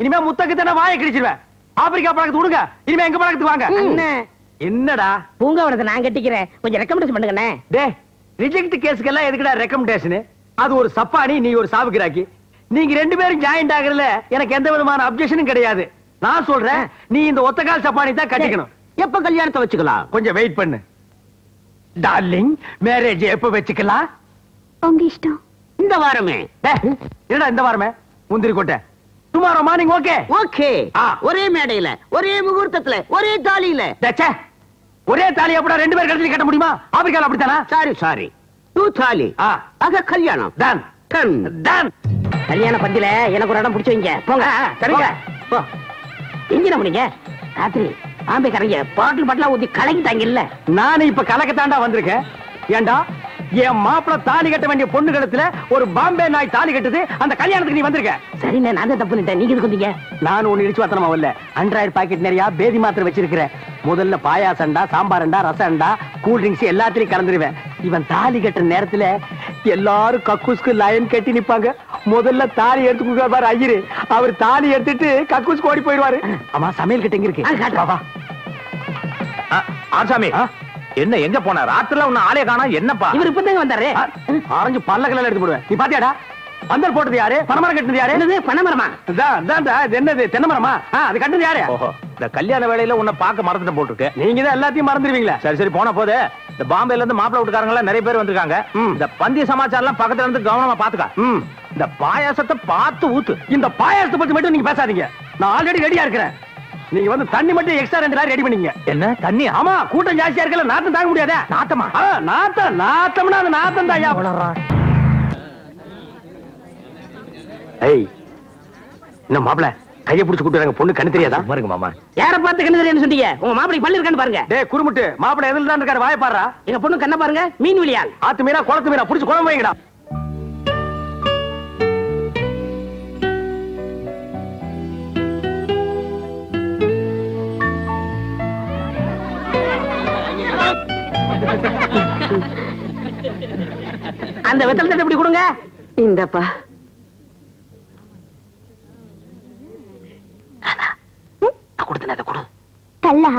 இனிமே முத்தக்கு தானே வாயை கிழிச்சிருவேன். ஆப்பிரிக்கா பழக்கத்துக்கு விடுங்க, இனிமே எங்க பழக்கத்துக்கு வாங்க. என்னடா பூங்காவனத்தை நான் கட்டிக்கிறேன், கொஞ்சம் ரெக்கமெண்டேஷன் பண்ணுங்கண்ணே. டே ரிஜெக்ட் கேஸ்க்கெல்லாம் எதுக்குடா ரெக்கமெண்டேஷன்? அது ஒரு சப்பானி, நீ ஒரு சாவுகிராக்கி. நீங்க 2 பேரும் ஜாயிண்ட் ஆகுறதுல எனக்கு எந்த விதமான அப்ஜெக்ஷனும் கிடையாது. நான் சொல்றேன், நீ இந்த ஒத்தக்கால் சப்பானி தான் கட்டிக்கணும். எப்ப கல்யாணத்தை வச்சுக்கலாம்? கொஞ்சம் வெயிட் பண்ணு டார்லிங். மேரேஜ் எப்ப வச்சுக்கலாம்? உங்க இஷ்டம். இந்த வாரமே. என்னடா இந்த வாரமே? முந்திரி கோட்டை. Tomorrow morning. Okay okay. ஒரே மேடையில, ஒரே முகூர்த்தத்துல, ஒரே தாலியில. ஒரே தாலி அப்படா 2 பேர் கழுத்துல கட்ட முடியுமா? ஆப்பிரிக்கால அப்படித்தானா? சாரி சாரி, 2 தாலி. ஆக கல்யாணம் டன் டன் டன். கல்யாண பந்தில எனக்கு ஒரு இடம் பிடிச்சு வைங்க. போங்க. சரிங்க. எங்க முடிங்க? ராத்திரி ஆம்பேக்காரங்க பாட்டில் பாட்டிலா ஊத்தி கலக்கிட்டாங்க இல்ல. நானு இப்ப கலக்கத்தாண்டா வந்திருக்கேன். ஏண்டா என் மாப்பிள தாலி கட்ட வேண்டிய பொண்ணு கழுத்துல ஒரு பாம்பே நாய் தாலி கட்டுது. அந்த கல்யாணத்துக்கு நீ வந்திருக்க. சரிண்ணே, நான் தான் தப்பு பண்ணிட்டேன். நீங்க எதுக்கு வந்தீங்க? நான் ஒண்ணு இடிச்சு வாத்தனமா வரல. அண்ட்ராய்டு பாக்கெட் நிறைய பேதி மாத்திரை வச்சிருக்கிறேன். முதல்ல பாயாசண்டா, சாம்பாரண்டா, ரசம்டா, கூல் ட்ரிங்க்ஸ் எல்லாத்திலையும் கலந்துருவேன். இவன் தாலி கட்டுற நேரத்துல எல்லாரும் கக்கூஸ்க்கு லைன் கட்டி நிப்பாங்க. முதல்ல தாலி எடுத்து கொடுப்பாரு ஐயரு. அவர் தாலி எடுத்துட்டு கக்கூஸ்க்கு ஓடி போயிடுவாரு. ஆமா, சமையல் கிட்ட எங்க இருக்கு? ஆசாமி என்ன எங்க போன? ராத்திரில உன்ன ஆளே காணோம். என்னப்பா? இவர் இப்பதாங்க வந்தாரு. ஆரஞ்சு பல்ல கலர் எடுத்து போடுவேன். நீ பாத்தியாடா? பந்தல் போட்டது யாரு? பனமரம் கட்டினது யாரு? என்னது பனமரமா? இது என்னது? தென்னை மரமா? அது கட்டினது யாரு? ஓஹோ, இந்த கல்யாண வேலையில உன்னை பார்க்க மறந்துட்டு போட்டுருக்கு. நீங்க தான் எல்லாத்தையும் மறந்துடுவீங்களா? சரி சரி, போன போது இந்த பாம்பேல இருந்து மாப்பிள்ளை வீட்டுக்காரங்க எல்லாம் நிறைய பேர் வந்திருக்காங்க. இந்த பந்திய சமாச்சாரம் எல்லாம் பக்கத்துல இருந்து கவனமா பாத்துக்க. இந்த பாயாசத்தை பார்த்து ஊத்து. இந்த பாயாசத்தை பத்தி மட்டும் நீங்க பேசாதீங்க. நான் ஆல்ரெடி ரெடியா இருக்கிறேன். நீங்க வந்து தண்ணி மட்டும் எக்ஸ்ட்ரா 2 லாரி ரெடி பண்ணீங்க. என்ன தண்ணி? ஆமா, கூட்டம் ஜாஸ்தியா இருக்கல, நாத்தம் தாங்க முடியாதே. நாத்தமா? நாத்தம்னா அது நாத்தம் தான். ஐயா ஏய், என்ன மாப்பிள கையை பிடிச்சு கூட்டுறாங்க. பொண்ணு கண்ணு தெரியாதா? பாருங்க மாமா. யார பார்த்து கண்ணு தெரியும் சொன்னீங்க? உங்க மாப்பிளைக்கு பல்லு இருக்கான்னு பாருங்க. டேய் குறுமுட்டு, மாப்பிள எதுல தான் இருக்காரு? வாய பாறா. எங்க பொண்ணு கண்ண பாருங்க. மீன் விழியால். ஆத்து மீனா குளத்து மீனா புடிச்சு குழம்பு வைங்கடா. அந்த வெத்தலை தட்டு எப்படி கொடுங்க? இந்தப்பா. கொடுத்தன அதை கொடு. கல்லா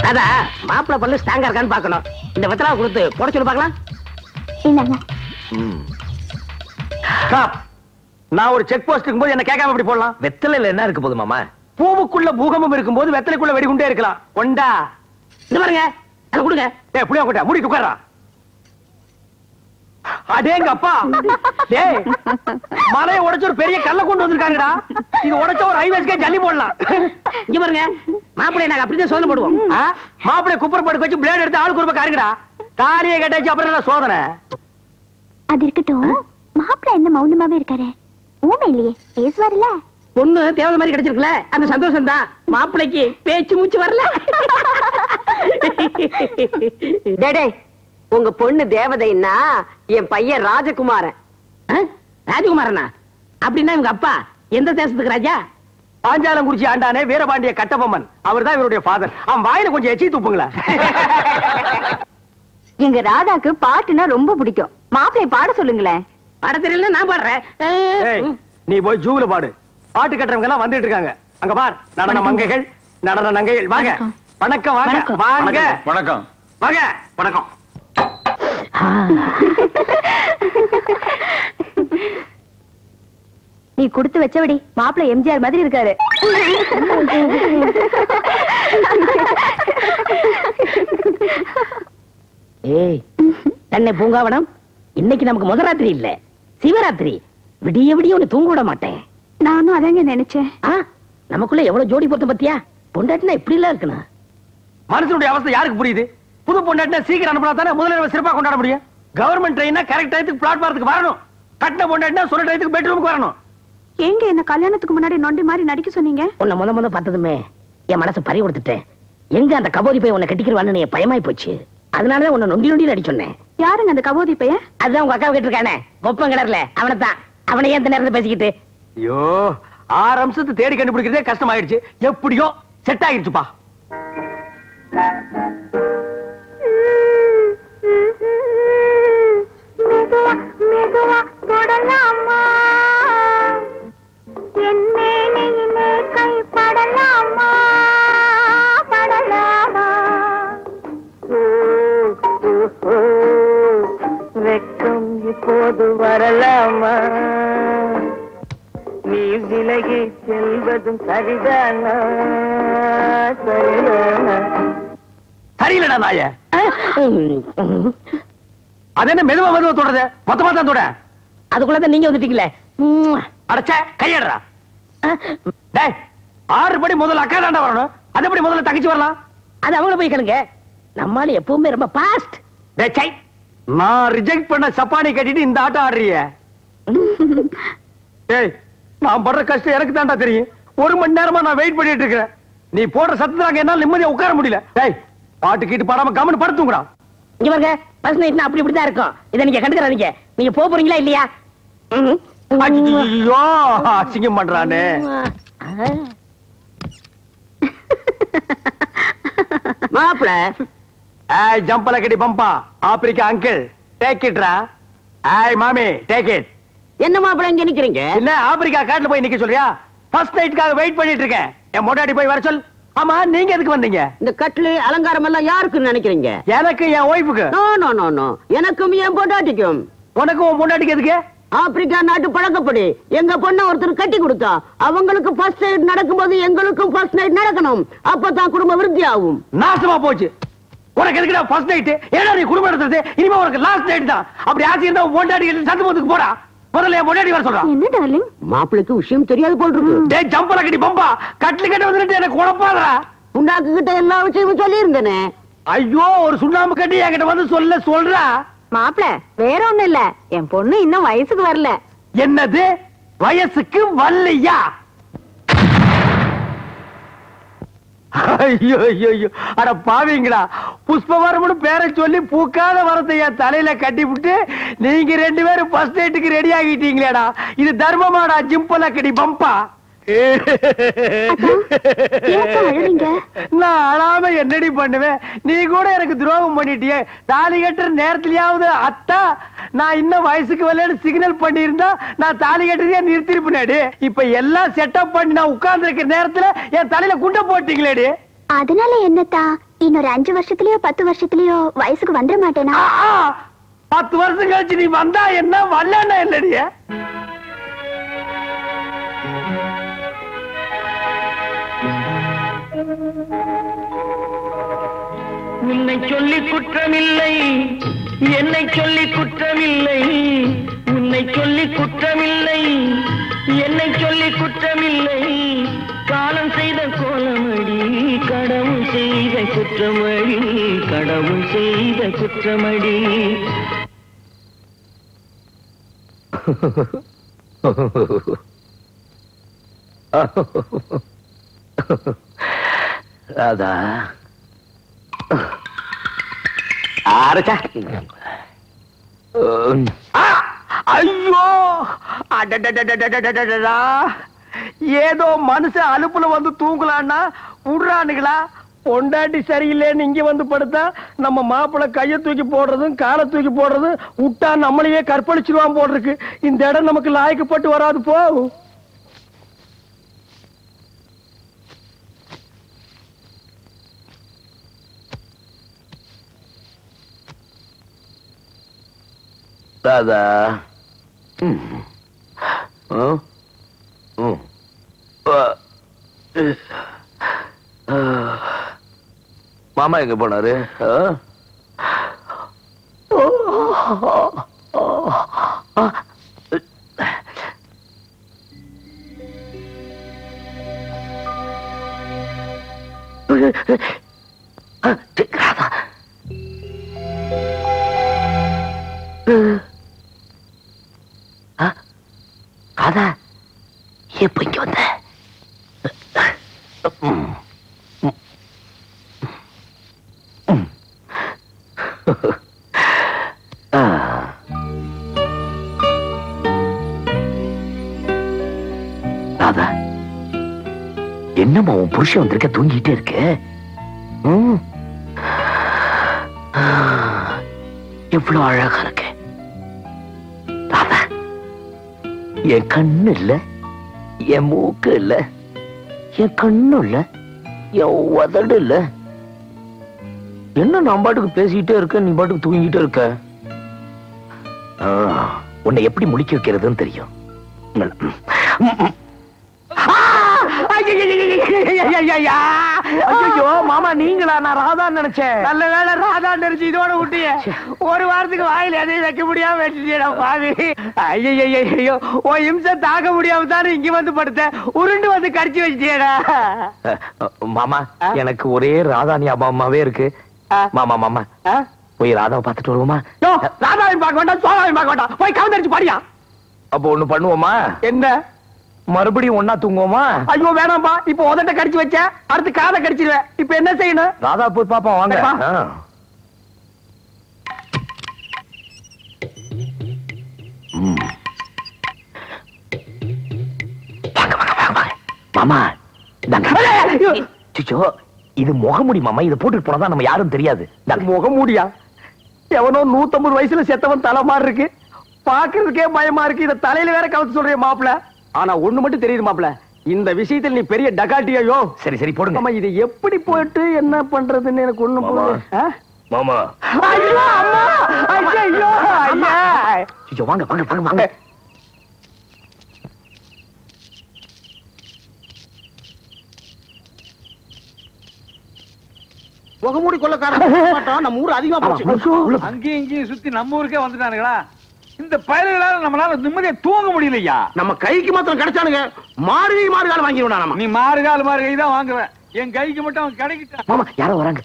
அதா மாப்பிள பல்லு ஸ்ட்ராங்கா இருக்கான்னு பாக்கணும். இந்த வெத்தலா கொடுத்து போட சொல்லி பாக்கலாம். இல்லங்க நான் ஒரு செக் போஸ்ட் இருக்கும்போது என்ன கேட்காம எப்படி போடலாம்? வெத்தலையில என்ன இருக்கு போது மாமா? பூவுக்குள்ள பூகம்பம் இருக்கும்போது வெத்தலைக்குள்ள வெடிகுண்டே இருக்கலாம். கொண்டா இந்த பாருங்க அதை கொடுங்க. டேய் புளியா கொண்டா மூடி உட்கார்றா. அடேங்க அப்பா, டேய் மலையை உடைச்சு ஒரு பெரிய கல்ல கொண்டு வந்திருக்காங்கடா. இது உடைச்ச ஒரு ஹைவேஸ்க்கே ஜல்லி போடலாம். இங்க பாருங்க மாப்பிளைய நாங்க அப்படிதான் சோதனை போடுவோம். மாப்பிளைய குப்பர் படுக்க வச்சு பிளேட் எடுத்து ஆளுக்கு ஒரு காருங்கடா. தாலியை கட்டாச்சு அப்புறம் என்ன சோதனை? அது இருக்கட்டும். மாப்பிள்ள என்ன மௌனமாவே இருக்காரு? ஊமை இல்லையே, பேசுவாருல்ல? பொண்ணு தேவதை மாதிரி கிடைச்சிருக்கல, அந்த சந்தோஷம் தான். மாப்பிளைக்கு பேச்சு மூச்சு வரல. டேடே உங்க பொண்ணு தேவதைன்னா என் பையன் ராஜகுமாரன். ராஜகுமாரனா? அப்படின்னா இவங்க அப்பா எந்த தேசத்துக்கு ராஜா? பாஞ்சாலங்குறிச்சி ஆண்டானே வீரபாண்டிய கட்டபொம்மன், அவர் தான் இவருடைய ஃபாதர். அவன் வாயில கொஞ்சம் எச்சி துப்புங்களா. எங்க ராதாக்கு பாட்டுனா ரொம்ப பிடிக்கும். மாப்பிளை பாட சொல்லுங்களேன். பாட தெரியல, நான் பாடுறேன். நீ போய் ஜூல பாடு. பாட்டு கட்டுறவங்க எல்லாம் வந்துட்டு இருக்காங்க. அங்க பார், நடன மங்கைகள், நடன நங்கைகள். வாங்க. வணக்கம். வாங்க வாங்க. வணக்கம். வாங்க. வணக்கம். நீ கொடுத்து வச்சபடி மாப்பிளை எம்ஜிஆர் மாதிரி இருக்காரு. ஏய் தன்னை பூங்காவனம், இன்னைக்கு நமக்கு முதராத்திரி இல்ல, சிவராத்திரி. விடிய விடிய ஒண்ணு தூங்க விட மாட்டேன். நானும் அதாங்க நினைச்சேன். நமக்குள்ள எவ்வளவு ஜோடி பொருத்தம் பத்தியா? பொண்டாட்டினா இப்படி எல்லாம் இருக்கணும். மனுஷனுடைய அவஸ்தை யாருக்கு புரியுது? புது பொண்டாட்டினா சீக்கிரம் அனுப்பினா தானே முதல்ல சிறப்பா கொண்டாட முடியும். கவர்மெண்ட் ட்ரெயினா கரெக்ட் டயத்துக்கு பிளாட்பாரத்துக்கு வரணும். கட்டின பொண்டாட்டினா சொல்ற டயத்துக்கு பெட்ரூமுக்கு வரணும். ஏங்க என்ன கல்யாணத்துக்கு முன்னாடி நொண்டி மாதிரி நடிக்க சொன்னீங்க? உன்னை முத பார்த்ததுமே என் மனசு பறி கொடுத்துட்டேன். எங்க அந்த கபோதி போய் உன்னை கட்டிக்கிறவான்னு என் பயமாய் போச்சு. அதனாலதான் உன்னை நொண்டி நொண்டி நடி சொன்னேன். யாருங்க அந்த கபோதி பையன்? அதுதான் உங்க அக்கா கேட்டிருக்கானே, கொப்பம் கிடர்ல அவனைத்தான். அவனை ஏன் இந்த நேரத்துல பேசிக்கிட்டு? ஐயோ, 6 அம்சத்தை தேடி கண்டுபிடிக்கிறதே கஷ்டமாயிடுச்சு. எப்படியோ செட் ஆயிடுச்சுப்பா. வெக்கம் இப்போது வரலாமா? நீ விலகி செல்வதும் சரிதானா? சரியில்லடா நாய. அது என்ன மெதுவா மெதுவா தொடருது? மொத்தமா தான் தொட. அதுக்குள்ளதான் நீங்க வந்துட்டீங்களே. அடைச்ச கையடுறா. டேய், 6 படி முதல்ல அக்கா தாண்டா வரணும். அது எப்படி முதல்ல தங்கச்சி வரலாம்? அது அவங்கள போய் கேளுங்க. நம்மால எப்பவுமே ரொம்ப பாஸ்ட். டேய், நான் ரிஜெக்ட் பண்ண சப்பானி கட்டிட்டு இந்த ஆட்டம் ஆடுறிய. டேய், நான் படுற கஷ்டம் எனக்கு தாண்டா தெரியும். 1 மணி நேரமா நான் வெயிட் பண்ணிட்டு இருக்கேன். நீ போடுற சத்தத்துல என்னால நிம்மதியா உட்கார முடியல. டேய், பாட்டு கீட்டு பாடாம கம்முன்னு படுத்துங்கடா. இங்க பாருங்க, ஃபர்ஸ்ட் நைட்னா அப்படி இப்படி தான் இருக்கும். இத நீங்க கண்டுக்கறாதீங்க. நீங்க போறீங்களா இல்லையா? ஐயோ, அசிங்கம் பண்றானே. மாப்பிள ஏய் ஜம்பல கடி பம்பா, ஆப்பிரிக்கா அங்கிள் டேக் இட் ரா. ஏய் மாமி டேக் இட். என்ன மாப்பிள இங்க நிக்கிறீங்க? என்ன ஆப்பிரிக்கா காட்டுல போய் நிக்க சொல்றியா? ஃபர்ஸ்ட் நைட்காக வெயிட் பண்ணிட்டு இருக்கேன். என் மொட்டாடி போய் வர சொல். ஆமா, நீங்க எதுக்கு வந்தீங்க? இந்த கட்லு அலங்காரம் எல்லாம் யாருக்குன்னு நினைக்கிறீங்க? எனக்கு, என் ஒய்ஃபுக்கு. நோ நோ நோ நோ, எனக்கும் என் பொண்டாட்டிக்கும். உனக்கும் உன் பொண்டாட்டிக்கு எதுக்கு? ஆப்பிரிக்கா நாட்டு பழக்கப்படி எங்க பொண்ண ஒருத்தர் கட்டி கொடுத்தா அவங்களுக்கு ஃபர்ஸ்ட் நைட் நடக்கும்போது எங்களுக்கும் ஃபர்ஸ்ட் நைட் நடக்கணும். அப்பதான் குடும்ப விருத்தி ஆகும். நாசமா போச்சு. உனக்கு எதுக்குடா ஃபர்ஸ்ட் நைட்? ஏன்னா நீ குடும்பம் நடத்துறது. இனிமே உனக்கு லாஸ்ட் நைட் தான். அப்படி ஆசை இருந்தா உன் பொண்டாட்டி சந்தமத்துக்கு போடா. முதல்ல என் பொண்டாட்டி வர சொல்றான். என்ன டார்லிங்? மாப்பிளைக்கு விஷயம் தெரியாது போல் இருக்கு. டேய் ஜம்பல கடி பம்பா, கட்லு கட்ட வந்துட்டு எனக்கு குழப்பாதடா. புண்டாக்கு கிட்ட எல்லா விஷயமும் சொல்லி இருந்தேனே. ஐயோ, ஒரு சுண்ணாம்பு கட்டி என்கிட்ட வந்து சொல்றா. மாப்பிள வேற ஒண்ணு இல்ல, என் பொண்ணு இன்னும் வயசுக்கு வரல. என்னது வயசுக்கு வரலையா? ஐயோ ஐயோ ஐயோ, அட பாவீங்களா, புஷ்பவரம்னு பேரை சொல்லி பூக்காத வரத்தை என் தலையில கட்டி விட்டு நீங்க 2 பேரும் ஃபர்ஸ்ட் நைட்டுக்கு ரெடி ஆகிட்டீங்களேடா. இது தர்மமாடா ஜிம்பல கடி பம்பா. நான் அழாம என்னடி பண்ணுவேன்? நீ கூட எனக்கு துரோகம் பண்ணிட்டியே. தாலி கட்டுற நேரத்திலயாவது அத்தா நான் இன்னும் வயசுக்கு வரலன்னு சிக்னல் பண்ணி இருந்தா நான் தாலி கட்டுறதே நிறுத்திருப்பேனேடி. இப்ப எல்லாம் செட்டப் பண்ணி நான் உட்கார்ந்து இருக்கிற நேரத்துல என் தலையில குண்டை போட்டீங்களேடி. அதனால என்னத்தா இன்னொரு 5 வருஷத்துலயோ 10 வருஷத்துலயோ வயசுக்கு வந்துட மாட்டேனா? 10 வருஷம் கழிச்சு நீ வந்தா என்ன வரலன்னா இல்லடிய? உன்னை சொல்லி குற்றமில்லை, என்னை சொல்லி குற்றமில்லை, உன்னை சொல்லி குற்றமில்லை, என்னை சொல்லி குற்றமில்லை, காலம் செய்த கோலமடி, கடவுள் செய்த குற்றமடி, கடவுள் செய்த குற்றமடி. ராதா ஆரச்சா. ஐயோ அடடடடடடடடடா, ஏதோ மனுஷன் அலுப்புல வந்து தூங்கலான்னா விடுறானுங்களா? பொண்டாட்டி சரியில்லைன்னு இங்க வந்து படுத்தா நம்ம மாப்பிள்ளை கைய தூக்கி போடுறதும் காலை தூக்கி போடுறதும் விட்டா நம்மளையே கற்பழிச்சிருவான் போட்டிருக்கு. இந்த இடம் நமக்கு லாய்க்கப்பட்டு வராது போ. ராதா மாமா எங்க போனாரு? ராதா எப்ப இங்க வந்த? ராதா என்னம்மா உன் புருஷன் வந்திருக்க தூங்கிட்டே இருக்கு? எவ்வளவு அழகா இருக்கு ராதா. என் கண்ணு இல்ல, என் மூக்கு இல்ல, என் கண்ணு இல்ல, என் உதடு இல்ல. என்ன நான் பாட்டுக்கு பேசிக்கிட்டே இருக்க, நீ பாட்டுக்கு தூங்கிட்டே இருக்க. உன்னை எப்படி முழிக்க வைக்கிறதுன்னு தெரியும். ஐயோ மாமா நீங்களா? நான் ராதா நினைச்சேன். நல்ல வேலை ராதா நினைச்சு இதோட விட்டிய. ஒரு வாரத்துக்கு வாயில எதையும் வைக்க முடியாம வச்சுட்டேன் பாவி. ஐயோ ஓ இம்சை தாக்க முடியாம தானே இங்க வந்து படுத்தேன். உருண்டு வந்து கடிச்சு வச்சுட்டேடா. மாமா எனக்கு ஒரே ராதா ஞாபகமாவே இருக்கு. மாமா மாமா போய் ராதாவை பார்த்துட்டு வருவோமா? ராதாவையும் பார்க்க வேண்டாம், சோழாவையும் பார்க்க வேண்டாம், போய் கவுந்தரிச்சு பாடியா. அப்போ ஒண்ணு பண்ணுவோமா? என்ன? மறுபடியும் ஒன்னா தூங்குவோமா? ஐயோ வேணாம்பா, இப்ப உதட்ட கடிச்சு வச்ச, அடுத்து காதை கடிச்சிருவேன். இப்ப என்ன செய்யணும்? ராதா போய் பாப்போம் வாங்க. மாமா இது முகமூடி மாமா, இதை போட்டுட்டு போனதான் நம்ம யாரும் தெரியாது. முகமூடியா? எவனோ 150 வயசுல செத்தவன் தலை மாதிரி இருக்கு, பாக்குறதுக்கே பயமா இருக்கு. இத தலையில வேற கவுத்து சொல்ற மாப்பிள்ள. ஆனா ஒண்ணு மட்டும் தெரியுது மாப்பிள்ள, இந்த விஷயத்தில் நீ பெரிய டகாட்டியோ. சரி சரி போடுங்க. இது எப்படி போயிட்டு என்ன பண்றதுன்னு எனக்கு ஒண்ணு புரியல மாமா. ஐயோ அம்மா, ஐயோ ஐயா. ஐயோ வாங்க வாங்க வாங்க வாங்க. முகமூடி கொள்ளக்காரன் நம்ம ஊர் அதிகமா போச்சு. அங்கேயும் இங்கேயும் சுத்தி நம்ம ஊருக்கே வந்துட்டானுங்களா? இந்த பயல்களால நம்மளால நிம்மதியா தூங்க முடியலையா? நம்ம கைக்கு மாத்திரம் கிடைச்சானுங்க, மாறுகால் வாங்கிடுவா. நம்ம நீ மாறுகால் தான் வாங்குவேன், என் கைக்கு மட்டும் அவன் கிடைக்கிட்டான். மாமா யாரோ வராங்க.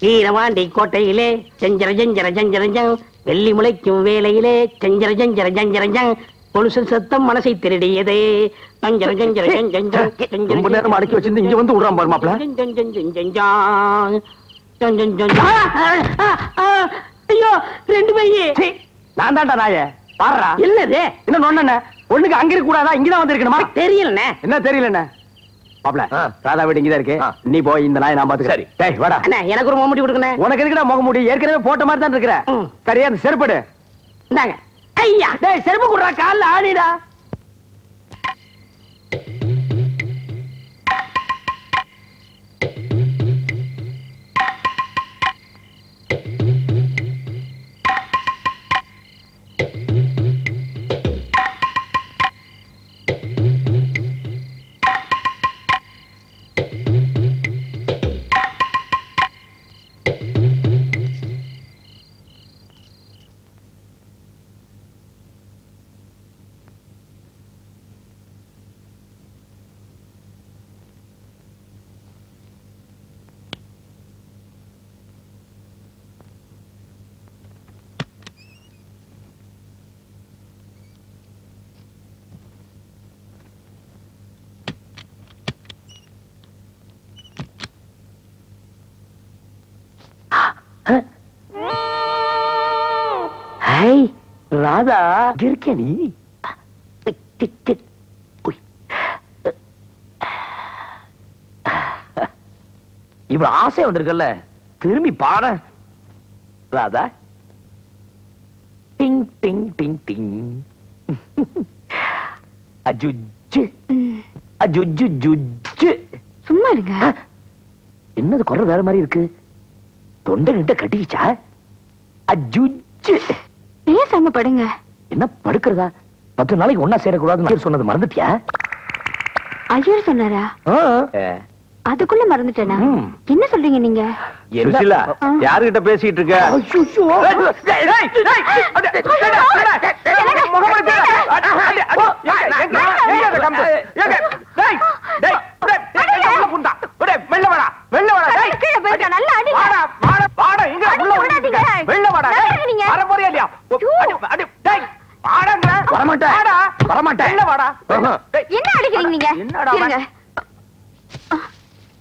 வீரவாண்டி கோட்டையிலே செஞ்சர ஜஞ்சர ஜஞ்சரஞ்சங், வெள்ளி முளைக்கும் வேலையிலே செஞ்சர ஜஞ்சர ஜஞ்சரஞ்சங், கொலுசு சத்தம் மனசை திருடியதே. ஜஞ்சர ஜஞ்சர ஜஞ்சரஞ்சங். ரொம்ப நேரம் அடக்கி வச்சிருந்து இங்க வந்து விடுறான் பாரு மாப்ள. ஐயோ 2 பையே. நான் தான்டா நாயே. பாருடா. இல்லது என்ன நொண்ணே ஒண்ணுக்கு அங்க இருக்க கூடாதா? இங்கதான் வந்திருக்கணுமா? தெரியலண்ணே. என்ன தெரியலண்ணே? மாப்ள ராதா வீடு இங்கதான் இருக்கு. நீ போய் இந்த நாயை நான் பாத்துக்கிறேன். சரி டேய் வாடா. அண்ணே எனக்கு ஒரு முடி கொடுக்கண்ணே. உனக்கு எதுக்குடா முக முடி? ஏற்கனவே போட்ட மாதிரி தான் இருக்கிற. சரியா அந்த செருப்படு. இந்தாங்க. ஐயா டேய் செருப்பு குடுறா, கால்ல ஆணிடா. ராதா இருக்க நீ இவ்வளவு ஆசை வந்திருக்கல, திரும்பி பாட ராதா. டிங் டிங் டிங் டிங் அஜுஜு அஜுஜு ஜுஜு. சும்மா இருங்க. என்னது குரல் வேற மாதிரி இருக்கு? தொண்டை நிட்ட கட்டிக்கிச்சா? அஜுஜு. பேசாம படுங்க. என்ன படுக்கிறதா? 10 நாளைக்கு ஒன்னா சேரக்கூடாதுன்னு சொன்னது மறந்துட்டியா? ஐயர் சொன்னாரா? அதுக்குள்ள மறந்துட்டேனா? என்ன சொல்றீங்க நீங்க? சுசிலா, யாருகிட்ட பேசிட்டு இருக்க? என்ன அடிக்கிறீங்க நீங்க?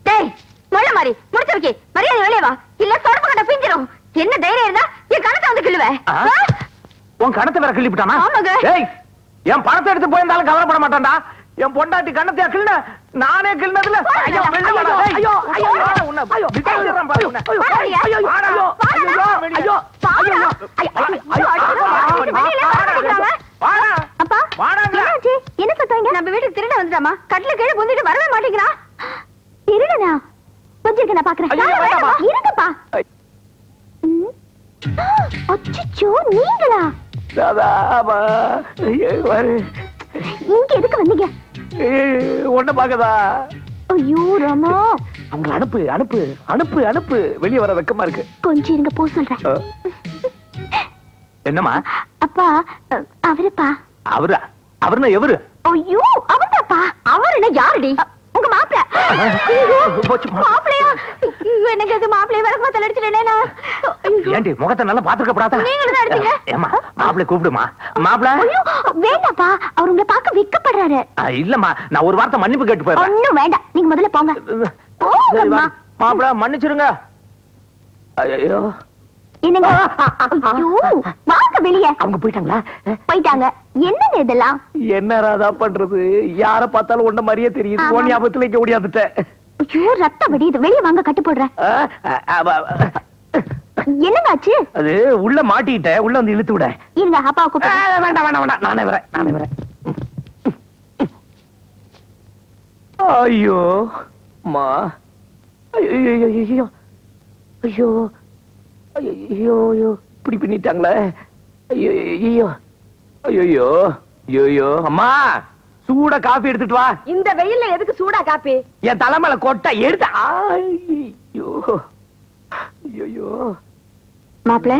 டேய் மொள்ள மாதிரி முடிச்சு வைக்க மரியாதை வெளியே வா, இல்ல தொடப்பு கட்ட பிஞ்சிரும். என்ன தைரியம் இருந்தா என் கணத்தை வந்து கிள்ளுவ. உன் கணத்தை வேற கிள்ளிவிட்டானா? ஆமாங்க. என் பணத்தை எடுத்து போயிருந்தாலும் கவலைப்பட மாட்டான்டா. என் பொண்டாட்டி கணத்தையா கிள்ன? நானே கிள்னதுல ஐயோ வெள்ள வாடா. ஐயோ ஐயோ உன்னை விட்டுறேன் பாரு உன்னை. ஐயோ வாடா. ஐயோ வாடா. அப்பா வாடாங்க. என்ன சொல்றீங்க? நம்ம வீட்டுக்கு திருட வந்துட்டாமா? கட்டில கீழே புந்திட்டு வரவே மாட்டேங்கிறா. திருடனா? கொஞ்சம் நான் பாக்குறேன். இருங்கப்பா. அச்சச்சோ நீங்களா? இங்க எதுக்கு வந்தீங்க? ஒண்ணு பாக்கதா? ஐயோ ராமா, அவங்க அனுப்பு அனுப்பு அனுப்பு அனுப்பு. வெளியே வர வெக்கமா இருக்கு. கொஞ்சம் இருங்க போ சொல்றேன். என்னம்மா? அப்பா அவருப்பா. அவரா? அவர்னா எவரு? ஐயோ அவர்தாப்பா. அவர் என்ன யாருடி? உங்க மாப்பிள. மாப்பிளையா? எனக்கு அது மாப்பிளைய விளக்கமா தள்ளடிச்சிட்டேனா? ஏண்டி முகத்தை நல்லா பாத்துக்கப்படாதா? நீங்களும் தான் அடிச்சீங்க. ஏமா மாப்பிளை கூப்பிடுமா? மாப்பிளை ஐயோ வேண்டாப்பா, அவர் உங்களை பார்க்க வெட்கப்படுறாரு. இல்லம்மா, நான் ஒரு வார்த்தை மன்னிப்பு கேட்டு போறேன். ஒண்ணும் வேண்டாம், நீங்க முதல்ல போங்க. போங்கம்மா. மாப்பிளை மன்னிச்சிருங்க. ஐயோ என்னங்க? ஐயோ வாங்க வெளியே. அவங்க போயிட்டாங்களா? போயிட்டாங்க. என்னங்க இதெல்லாம்? என்ன ராதா பண்றது? யார பார்த்தாலும் ஒண்ண மாதிரியே தெரியுது. ஓன் ஞாபகத்துல இங்க ஓடியாந்துட்டேன். ஐயோ ரத்தம் வடியுது, வெளியே வாங்க கட்டு போடுறேன். என்னங்க ஆச்சு? அது உள்ள மாட்டிக்கிட்டேன், உள்ள வந்து இழுத்து விட. இருங்க அப்பாவை கூப்பிட்டு. வேண்டாம் வேண்டாம் வேண்டாம், நானே வரேன் நானே வரேன். ஐயோ மா, ஐயோ ஐயோ ஐயோ ஐயோ ஐயோ, இப்படி பண்ணிட்டாங்களே. ஐயோ ஐயோ ஐயோ ஐயோ. அம்மா சூட காபி எடுத்துட்டு வா. இந்த வெயில்ல எதுக்கு சூடா காப்பி? என் தலைமையில கொட்ட எடுத்து. ஐயோ ஐயோ மாப்பிள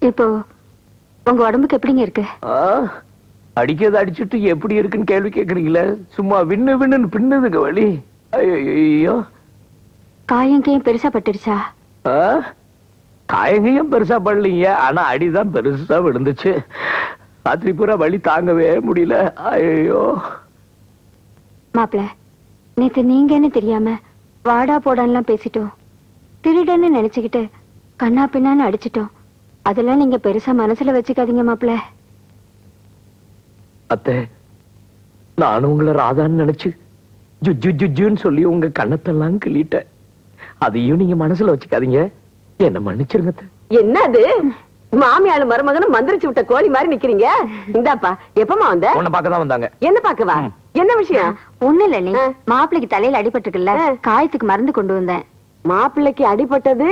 இப்போ உங்க உடம்புக்கு எப்படிங்க இருக்கு? அடிக்கிறது அடிச்சுட்டு எப்படி இருக்குன்னு கேள்வி கேக்குறீங்களே. சும்மா விண்ணு விண்ணுன்னு பின்னுதுங்க வலி. ஐயோ காயங்கையும் பெருசா பட்டுடுச்சா? காயங்கையும் பெருசா படலீங்க, ஆனா அடிதான் பெருசா விழுந்துச்சு. ராத்திரி பூரா வலி தாங்கவே முடியல. ஐயோ மாப்பிள, நேத்து நீங்கன்னு தெரியாம வாடா போடான்லாம் பேசிட்டோம். திருடன்னு நினைச்சுக்கிட்டு கண்ணா பின்னான்னு அடிச்சிட்டோம். அதெல்லாம் நீங்க பெருசா மனசுல வச்சுக்காதீங்க மாப்பிள்ள. அத்தை, நானும் உங்களை ராதான்னு நினைச்சு ஜுஜு ஜுஜுன்னு சொல்லி உங்க கண்ணத்தெல்லாம் கிள்ளிட்டேன். அதையும் நீங்க மனசுல வச்சுக்காதீங்க, என்ன மன்னிச்சிருங்க அத்தை. என்னது மாமியாளு மருமகனும் மந்திரிச்சு விட்ட கோழி மாதிரி நிக்கிறீங்க? இந்தாப்பா, எப்பமா வந்த? உன்னை பார்க்கதான் வந்தாங்க. என்ன பாக்கவா? என்ன விஷயம்? ஒண்ணு இல்ல, நீ மாப்பிள்ளைக்கு தலையில அடிபட்டுருக்குல்ல, காயத்துக்கு மருந்து கொண்டு வந்தேன். மாப்பிள்ளைக்கு அடிபட்டது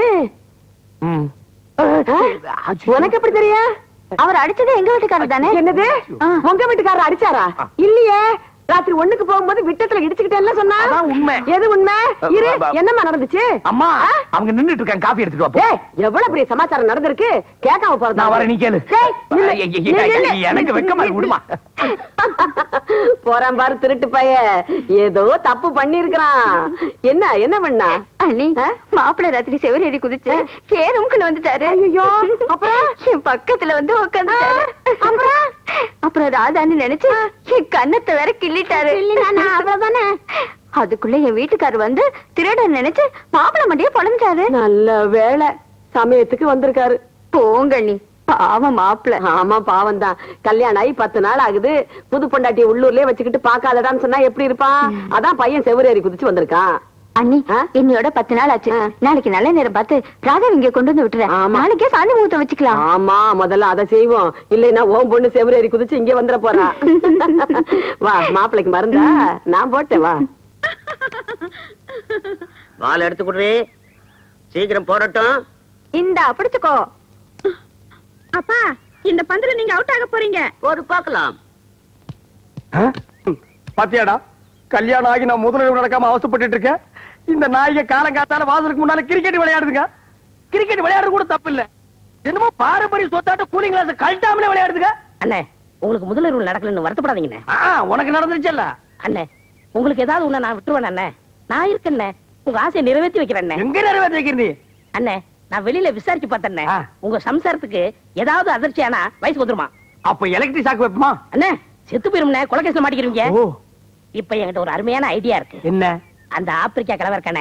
உனக்கு எப்படி தெரியும்? அவர் அடிச்சது எங்க வீட்டுக்காரர் தானே. என்னது, உங்க வீட்டுக்காரர் அடிச்சாரா? இல்லையே, ராத்திரி ஒண்ணுக்கு போகும்போது விட்டத்துல இடிச்சுக்கிட்டே சொன்னா. உண்மை. எது உண்மை? இரு, என்னமா நடந்துச்சு? அம்மா, அவங்க நின்னுட்டு இருக்காங்க, காபி எடுத்துட்டு வா. எவ்வளவு பெரிய சமாச்சாரம் நடந்திருக்கு, கேட்காம போறதா? நான் வரேன், நீ கேளு. எனக்கு வெக்கமா விடுமா. போறான் பாரு திருட்டு பைய, ஏதோ தப்பு பண்ணி இருக்கிறான். என்ன பண்ணா? அண்ணி, மாப்பிள்ளை ராத்திரி செவரேறி குதிச்சு ரூம்குள்ள வந்துட்டாரு. ஐயோ, அப்புறம் என் பக்கத்துல வந்து உட்காந்துட்டாரு. அப்புறம் ராதான்னு நினைச்சு என் கண்ணத்தை வேற கிள்ளிட்டாரு. அவ்வளவுதானே. அதுக்குள்ள என் வீட்டுக்காரர் வந்து திருடன் நினைச்சு மாப்பிள்ளை மண்டிய பொழந்தாரு. நல்ல வேளை சமயத்துக்கு வந்திருக்காரு. போங்க நீ, பாவம் மாப்பிள்ளை. ஆமா, பாவம் தான். கல்யாணம் ஆகி 10 நாள் ஆகுது. புது பொண்டாட்டிய உள்ளூர்லயே வச்சுக்கிட்டு பாக்காதடான்னு சொன்னா எப்படி இருப்பான்? அதான் பையன் செவரேறி குதிச்சு வந்திருக்கான். அண்ணி, என்னையோட 10 நாள் ஆச்சு. நாளைக்கு நல்ல நேரம் பார்த்து ராதா இங்க கொண்டு வந்து விட்டுறேன். நாளைக்கே சாந்தி முகூர்த்தம் வச்சுக்கலாம். ஆமா, முதல்ல அதை செய்வோம். இல்லைன்னா ஓம் பொண்ணு செவரேறி குதிச்சு இங்க வந்துட போறா. வா, மாப்பிள்ளைக்கு மருந்தா நான் போட்டேன். வா, வால் எடுத்து குடுறே, சீக்கிரம் போடட்டும். இந்த பிடிச்சுக்கோ. அப்பா, இந்த பந்துல நீங்க அவுட் ஆக போறீங்க. ஒரு பார்க்கலாம். பாத்தியாடா, கல்யாணம் ஆகி நான் முதலில் நடக்காம அவசப்பட்டு இருக்கேன். இந்த நாய்க காலங்காத்தால வாசலுக்கு முன்னால கிரிக்கெட் விளையாடுதுங்க. கிரிக்கெட் விளையாடுறது கூட தப்பு இல்ல, என்னமோ பாரம்பரிய சொத்தாட்ட கூலிங் கிளாஸ் கழட்டாமலே விளையாடுதுங்க. அண்ணே, உங்களுக்கு முதலிரவு நடக்கலன்னு வருத்தப்படாதீங்கண்ணே. உனக்கு நடந்துருச்சல்ல. அண்ணே, உங்களுக்கு ஏதாவது ஒண்ணு நான் விட்டுருவேன் அண்ணே. நான் இருக்கேன், உங்க ஆசையை நிறைவேற்றி வைக்கிறேன். எங்க நிறைவேற்றி வைக்கிறீ? அண்ணே, நான் வெளியில விசாரிச்சு பார்த்தேன். உங்க சம்சாரத்துக்கு ஏதாவது அதிர்ச்சி ஆனா வயசு வந்துருமா? அப்ப எலக்ட்ரிக் ஷாக் வைப்போமா? அண்ணே, செத்து போயிரும்னே, கொலைகேஸ்ல மாட்டிக்கிறீங்க. இப்ப என்கிட்ட ஒரு அருமையான ஐடியா இருக்கு. என்ன? அந்த ஆப்பிரிக்கா கலவரக்கான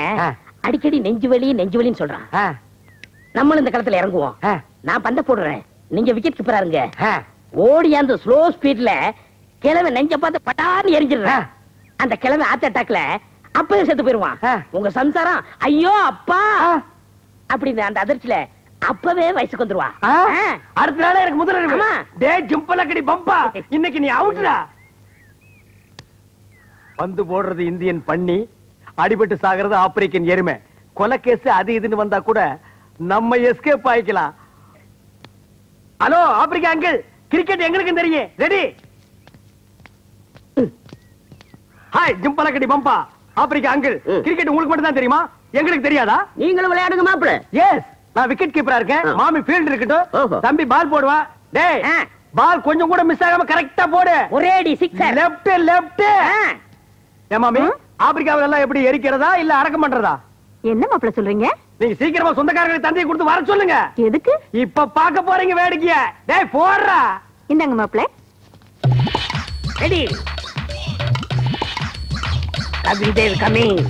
அடிக்கடி நெஞ்சு வலி சொல்றான். நம்மளும் இந்த களத்துல இறங்குவோம். நான் பந்த போடுறேன், நீங்க விக்கெட் கீப்பரா இருங்க. ஓடி அந்த ஸ்லோ ஸ்பீட்ல கிழமை நெஞ்ச பார்த்து பட்டான்னு எரிஞ்சிடுறேன். அந்த கிழமை ஆர்ட் அட்டாக்ல அப்பவே செத்து போயிருவான். உங்க சம்சாரம் ஐயோ அப்பா அப்படின்னு அந்த அதிர்ச்சியில அப்பவே வயசுக்கு வந்துருவா. அடுத்த நாளே எனக்கு முதல்ல டே ஜம்பலக்கடி பம்பா, இன்னைக்கு நீ அவுட்ரா. பந்து போடுறது இந்தியன் பண்ணி, அடிபட்டு சாகிறது ஆப்பிரிக்கன் எருமை. கொலைகேஸ் அது இதுன்னு வந்தா கூட நம்ம எஸ்கேப் ஆயிக்கலாம். ஹலோ ஆப்பிரிக்கா அங்கிள், கிரிக்கெட் எங்களுக்கு தெரியும். ரெடி? ஹாய் ஜம்பலக்கடி பம்பா. ஆப்பிரிக்கா அங்கிள், கிரிக்கெட் உங்களுக்கு மட்டும் தான் தெரியுமா, எங்களுக்கு தெரியாதா? நீங்களும் விளையாடுங்க மாப்பிள்ளை. எஸ், நான் விக்கெட் கீப்பரா இருக்கேன். மாமி ஃபீல்ட் இருக்கட்டும், தம்பி பால் போடுவா. டேய், பால் கொஞ்சம் கூட மிஸ் ஆகாம கரெக்டா போடு. ஒரே அடி சிக்ஸர். லெஃப்ட். ஏ மாமி, ஆப்பிரிக்காவில எல்லாம் எப்படி எரிக்கிறதா இல்ல அடக்கம் பண்றதா? என்ன மாப்பிள்ள சொல்றீங்க? நீங்க சீக்கிரமா சொந்தக்காரங்களுக்கு தந்தையை கொடுத்து வர சொல்லுங்க. எதுக்கு? இப்ப பாக்க போறீங்க வேடிக்கைய. டேய் போடுறா. இந்தாங்க மாப்பிள்ள. ரெடி? கவிதை கமிங்.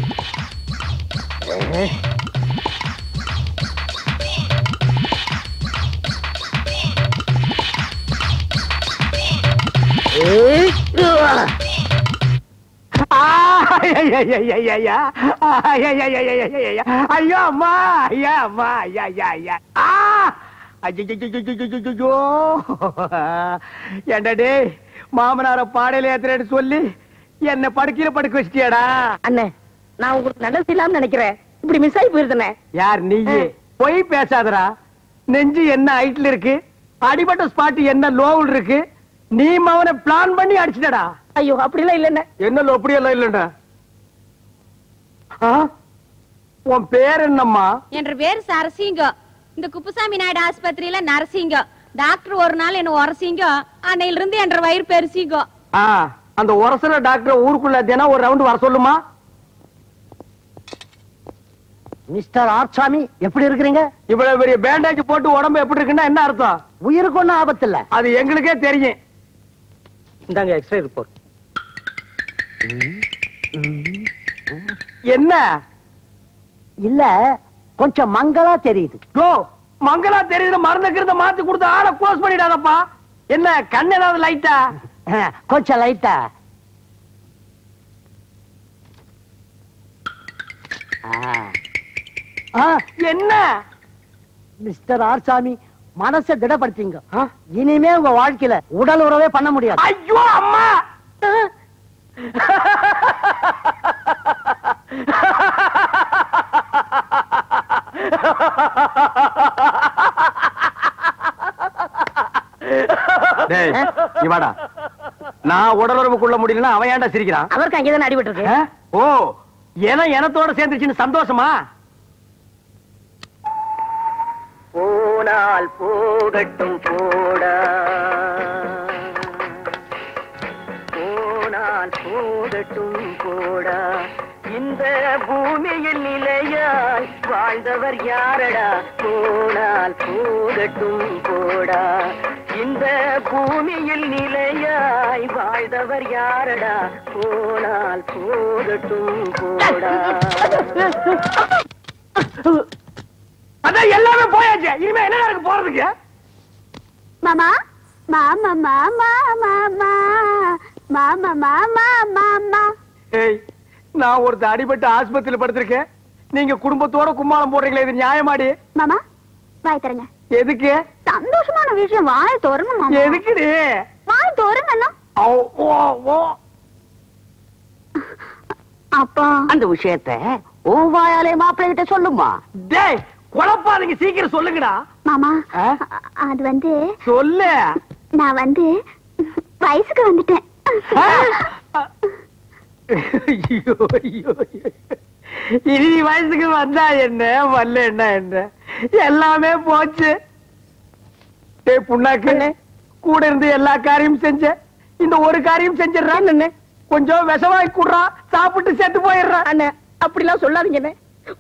ஐயோ அம்மா, ஐயா அம்மா, ஐயா ஐயா ஐயா. என்னடே மாமனார பாடையில ஏத்துறேன்னு சொல்லி என்ன படுக்கையில படுக்க வச்சிட்டியாடா? அண்ணே, நான் உங்களுக்கு நல்லது செய்யலாம்னு நினைக்கிறேன், இப்படி மிஸ் ஆகி போயிருந்தனே. யார் நீ? போய் பேசாதடா. நெஞ்சு என்ன ஹைட்ல இருக்கு, அடிபட்ட ஸ்பாட் என்ன லோவில் இருக்கு, நீ அவனை பிளான் பண்ணி அடிச்சிட்டடா. ஐயோ அப்படிலாம் இல்ல. என்ன அப்படியெல்லாம் இல்லடா. உன் பேர் என்னம்மா? என்ற பேர் சரசிங்கம். இந்த குப்புசாமி நாயுடு ஆஸ்பத்திரியில நரசிங்கம். டாக்டர் ஒரு நாள் என்ன உரசிங்கம், அன்னையில இருந்து என்ற வயிறு பெருசிங்கம். அந்த உரசர டாக்டர் ஊருக்குள்ள தினம் ஒரு ரவுண்ட் வர சொல்லுமா? மிஸ்டர் ஆர்சாமி, எப்படி இருக்கிறீங்க? இவ்வளவு பெரிய பேண்டேஜ் போட்டு உடம்பு எப்படி இருக்குன்னா என்ன அர்த்தம்? உயிருக்கு ஒண்ணும் ஆபத்து இல்ல. அது எங்களுக்கே தெரியும். இந்தாங்க எக்ஸ்ரே ரிப்போர்ட். என்ன? இல்ல, கொஞ்சம் மங்களா தெரியுது. மங்களா தெரியுது மறந்துக்கிறத மாத்தி கொடுத்து ஆளை க்ளோஸ் பண்ணிடாதப்பா. என்ன கண் ஏதாவது லைட்டா? கொஞ்சம் லைட்டா. என்ன மிஸ்டர் ஆர்சாமி, மனசை திடப்படுத்திங்க. இனிமே உங்க வாழ்க்கையில உடல் உறவே பண்ண முடியாது. ஐயோ அம்மா, இவாடா, நான் உடலுறவுக்குள்ள முடியலன்னா அவன் ஏன்டா சிரிக்கிறான்? அவருக்கு அங்கேதான் அடிபட்டு இருக்கு. ஓ, எனத்தோட சேர்ந்துச்சுன்னு சந்தோஷமா? போனால் போகட்டும் போடா, போனால் போகட்டும் போடா, இந்த பூமியில் நிலையாய் வாழ்ந்தவர் யாரடா? போனால் போகட்டும் போடா, இந்த பூமியில் நிலையாய் வாழ்ந்தவர் யாரடா? போனால் போகட்டும் போடா. அதான் எல்லாமே போயாச்சு, இனிமே என்ன நடக்க போறதுக்கு? மாமா மாமா மாமா மாமா மாமா மாமா மாமா. ஏய், நான் ஒருத்த அடிபட்டு ஆஸ்பத்திரியில படுத்திருக்கேன், நீங்க குடும்பத்தோட கும்மாளம் போடுறீங்களே, இது நியாயமாடி? மாமா வாய் தரங்க. எதுக்கு? சந்தோஷமான விஷயம், வாய் தோறணும் மாமா. எதுக்குடி? வாய் தோறங்கண்ணா. அப்பா அந்த விஷயத்தை ஓ வாயாலே மாப்பிள்ளை கிட்ட சொல்லுமா. டேய், குழப்பாதீங்க, சீக்கிரம் சொல்லுங்கடா. மாமா அது வந்து சொல்லு. நான் வந்து வயசுக்கு வந்துட்டேன். ஐயோ, ஐயோ, ஐயோ. இனி வயசுக்கு வந்தா என்ன, வரல என்ன, எல்லாமே போச்சு. டேய் புண்ணாக்கு, கூட இருந்து எல்லா காரியம் செஞ்ச, இந்த ஒரு காரியம் செஞ்சிடறான். கொஞ்சம் விஷவாய் கூடுறா, சாப்பிட்டு செத்து போயிடுறான். அண்ணே, அப்படிலாம் சொல்லாதீங்க.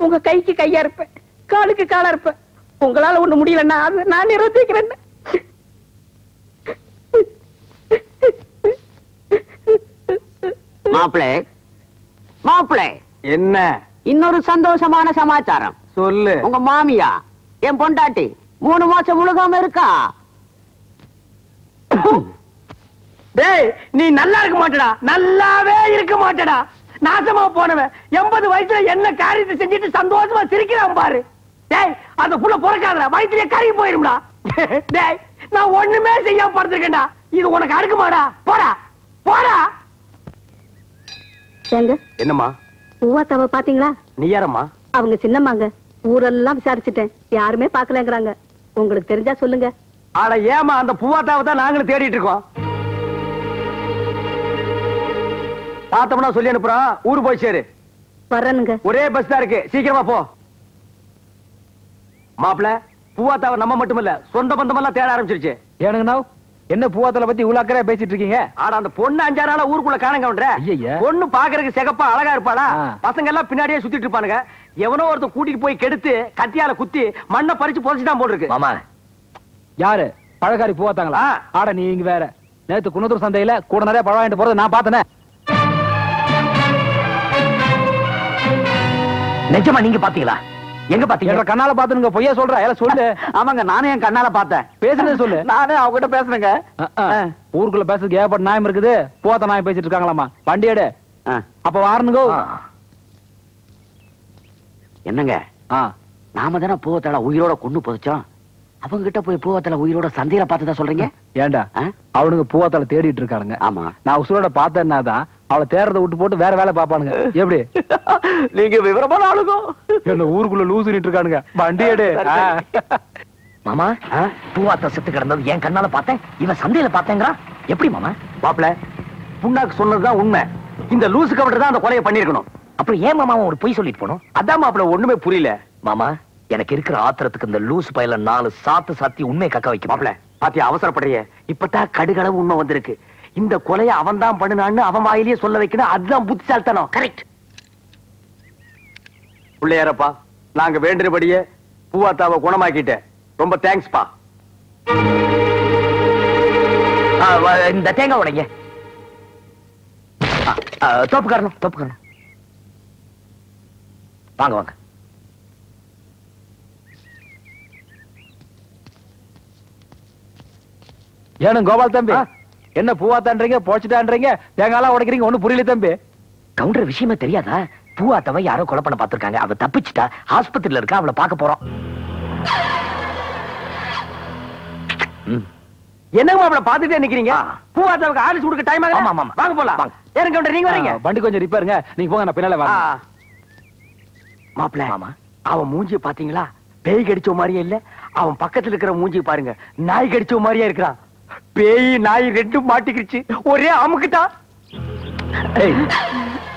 உங்க கைக்கு கையா இருப்பேன், காலுக்கு காலா இருப்பேன். உங்களால ஒண்ணு முடியலன்னா அது நான் நிறுத்திக்கிறேன். மாப்பிள்ளை, மாப்பிள்ளை, என்ன இன்னொரு சந்தோஷமான சமாச்சாரம் சொல்லு. உங்க மாமியா என் பொண்டாட்டி 3 மாசம் முழுகாம இருக்கா. டேய், நீ நல்லா இருக்க மாட்டடா, நல்லாவே இருக்க மாட்டடா. நாசமா போனவன் 80 வயசுல என்ன காரியத்தை செஞ்சுட்டு சந்தோஷமா சிரிக்கிறான் பாரு. டேய், அந்த புள்ள பொறக்காதடா, வயிற்றுலயே கருகி போயிரும்டா. டேய், நான் ஒண்ணுமே செய்யாம படுத்திருக்கேன்டா, இது உனக்கு அடுக்குமாடா? போடா போடா. என்னம்மா? பூவாத்தாவை பாத்தீங்களா? நீ யாரம்மா? அவங்க சின்னம்மாங்க. ஊரெல்லாம் விசாரிச்சுட்டேன், யாருமே பாக்கலங்கிறாங்க. உங்களுக்கு தெரிஞ்சா சொல்லுங்க. ஆட ஏமா, அந்த பூவாத்தாவை தான் நாங்களும் தேடிட்டு இருக்கோம். பார்த்தோம்னா சொல்லி அனுப்புறோம், ஊரு போய் சேரு. வர்றனுங்க. ஒரே பஸ் தான் இருக்கு, சீக்கிரமா போ. மாப்பிள, பூவாத்தாவை நம்ம மட்டும் இல்ல, சொந்த பந்தம் எல்லாம் தேட ஆரம்பிச்சிருச்சு. ஏனுங்கண்ணா, என்ன பூவாத்தல பத்தி இவ்வளவு அக்கறையா பேசிட்டு இருக்கீங்க? ஆட அந்த பொண்ணு 5-6 நாளா ஊருக்குள்ள காணங்கன்ற. பொண்ணு பாக்குறதுக்கு சிகப்பா அழகா இருப்பாளா, பசங்க எல்லாம் பின்னாடியே சுத்திட்டு இருப்பானுங்க. எவனோ ஒருத்தன் கூட்டிட்டு போய் கெடுத்து கத்தியால குத்தி மண்ணை பறிச்சு புதைச்சுதான் போட்டுருக்கு. மாமா, யாரு பழக்காரி பூவாத்தாங்களா? ஆட நீ இங்க வேற. நேத்து குன்னத்தூர் சந்தையில கூட நிறைய பழம் வாங்கிட்டு போறது நான் பார்த்தேனே. நிஜமா நீங்க பாத்தீங்களா? எங்க பாத்தீங்க? கண்ணால பாத்துங்க, பொய்யா சொல்ற? எல்லாம் சொல்லு. ஆமாங்க, நானே என் கண்ணால பார்த்தேன். பேசுறது சொல்லு. நானே அவகிட்ட பேசுறேங்க. ஊருக்குள்ள பேசுறதுக்கு ஏகப்பட்ட நியாயம் இருக்குது. பூவாத்த நாயம் பேசிட்டு இருக்காங்களாமா. வண்டி எடு. அப்ப வாரணுங்க. என்னங்க, நாம தானே பூவத்தல உயிரோட கொண்டு புதைச்சோம். அவங்க கிட்ட போய் பூவத்தல உயிரோட சந்தையில பார்த்ததா சொல்றீங்க? ஏண்டா, அவனுங்க பூவாத்தல தேடிட்டு இருக்கானுங்க. ஆமா, நான் உசுரோட பார்த்தேன்னாதான் அவளை தேர்றதை விட்டு போட்டு வேற வேலை பாப்பானுங்க. எப்படி நீங்க விவரமான ஆளுங்க? என்ன ஊருக்குள்ள லூசுட்டு இருக்கானுங்க. வண்டி எடு. மாமா, பூவாத்த செத்து கிடந்தது என் கண்ணால பார்த்தேன், இவன் சந்தையில பார்த்தேங்கிறான். எப்படி மாமா? மாப்பிள, புண்ணாக்கு சொன்னதுதான் உண்மை. இந்த லூசு கவுண்டர் தான் அந்த கொலையை பண்ணிருக்கணும். அப்புறம் ஏன் மாமா ஒரு பொய் சொல்லிட்டு போனோம்? அதான் மாப்பிள, ஒண்ணுமே புரியல. மாமா, எனக்கு இருக்கிற ஆத்திரத்துக்கு இந்த லூசு பையில 4 சாத்தி உண்மையை கக்க வைக்க. மாப்பிள, பாத்தியா அவசரப்படுறிய? இப்பதான் கடுகளவு உண்மை வந்திருக்கு. இந்த கொலையை அவன் தான் பண்ணுனான்னு அவன் வாயிலேயே சொல்ல வைக்கணும். அதுதான் புத்திசாலித்தனம். கரெக்ட். பிள்ளையாரப்பா, நாங்க வேண்டியபடியே பூவாத்தாவை குணமாக்கிட்டேன். ரொம்ப தேங்க்ஸ் பா. இந்த தேங்காய் உடைங்க. தோப்புக்காரணும். வாங்க வாங்க. ஏனும் கோபால் தம்பி என்ன பூவாத்தான்றீங்க போச்சுட்டான்றீங்க தேங்காலாம் உடைக்கிறீங்க ஒண்ணும் புரியல தம்பி. கவுண்டர் விஷயமே தெரியாதா? பூவாத்தவ யாரோ கொலை பண்ண பாத்துருக்காங்க. அவ தப்பிச்சுட்டா, ஆஸ்பத்திரியில இருக்கா. அவளை பார்க்க போறோம். என்னங்க அவளை பாத்துட்டே நிக்கிறீங்க? பூவாத்தாவுக்கு ஆலிஸ் கொடுக்க டைம் ஆகுது. ஆமா, ஆமா. வாங்க போலாம். ஏன் கவுண்டர் நீங்க வரீங்க? வண்டி கொஞ்சம் ரிப்பேருங்க, நீங்க போங்க, நான் பின்னால வரேன். மாப்பிள்ள, அவன் மூஞ்சி பாத்தீங்களா? பேய் கடிச்ச மாதிரியே இல்ல. அவன் பக்கத்துல இருக்கிற மூஞ்சி பாருங்க, நாய் கடிச்ச மாதிரியே இருக்கிறான். பேய் நாய் ரெண்டும் மாட்டிக்கிச்சு, ஒரே அமுக்குட்டா.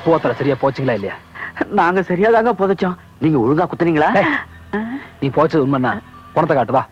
போத்தல சரியா போச்சுங்களா இல்லையா? நாங்க சரியாதாங்க புதைச்சோம். நீங்க ஒழுங்கா குத்துனீங்களா? நீ போச்சது உண்மைன்னா பணத்தை காட்டுவா.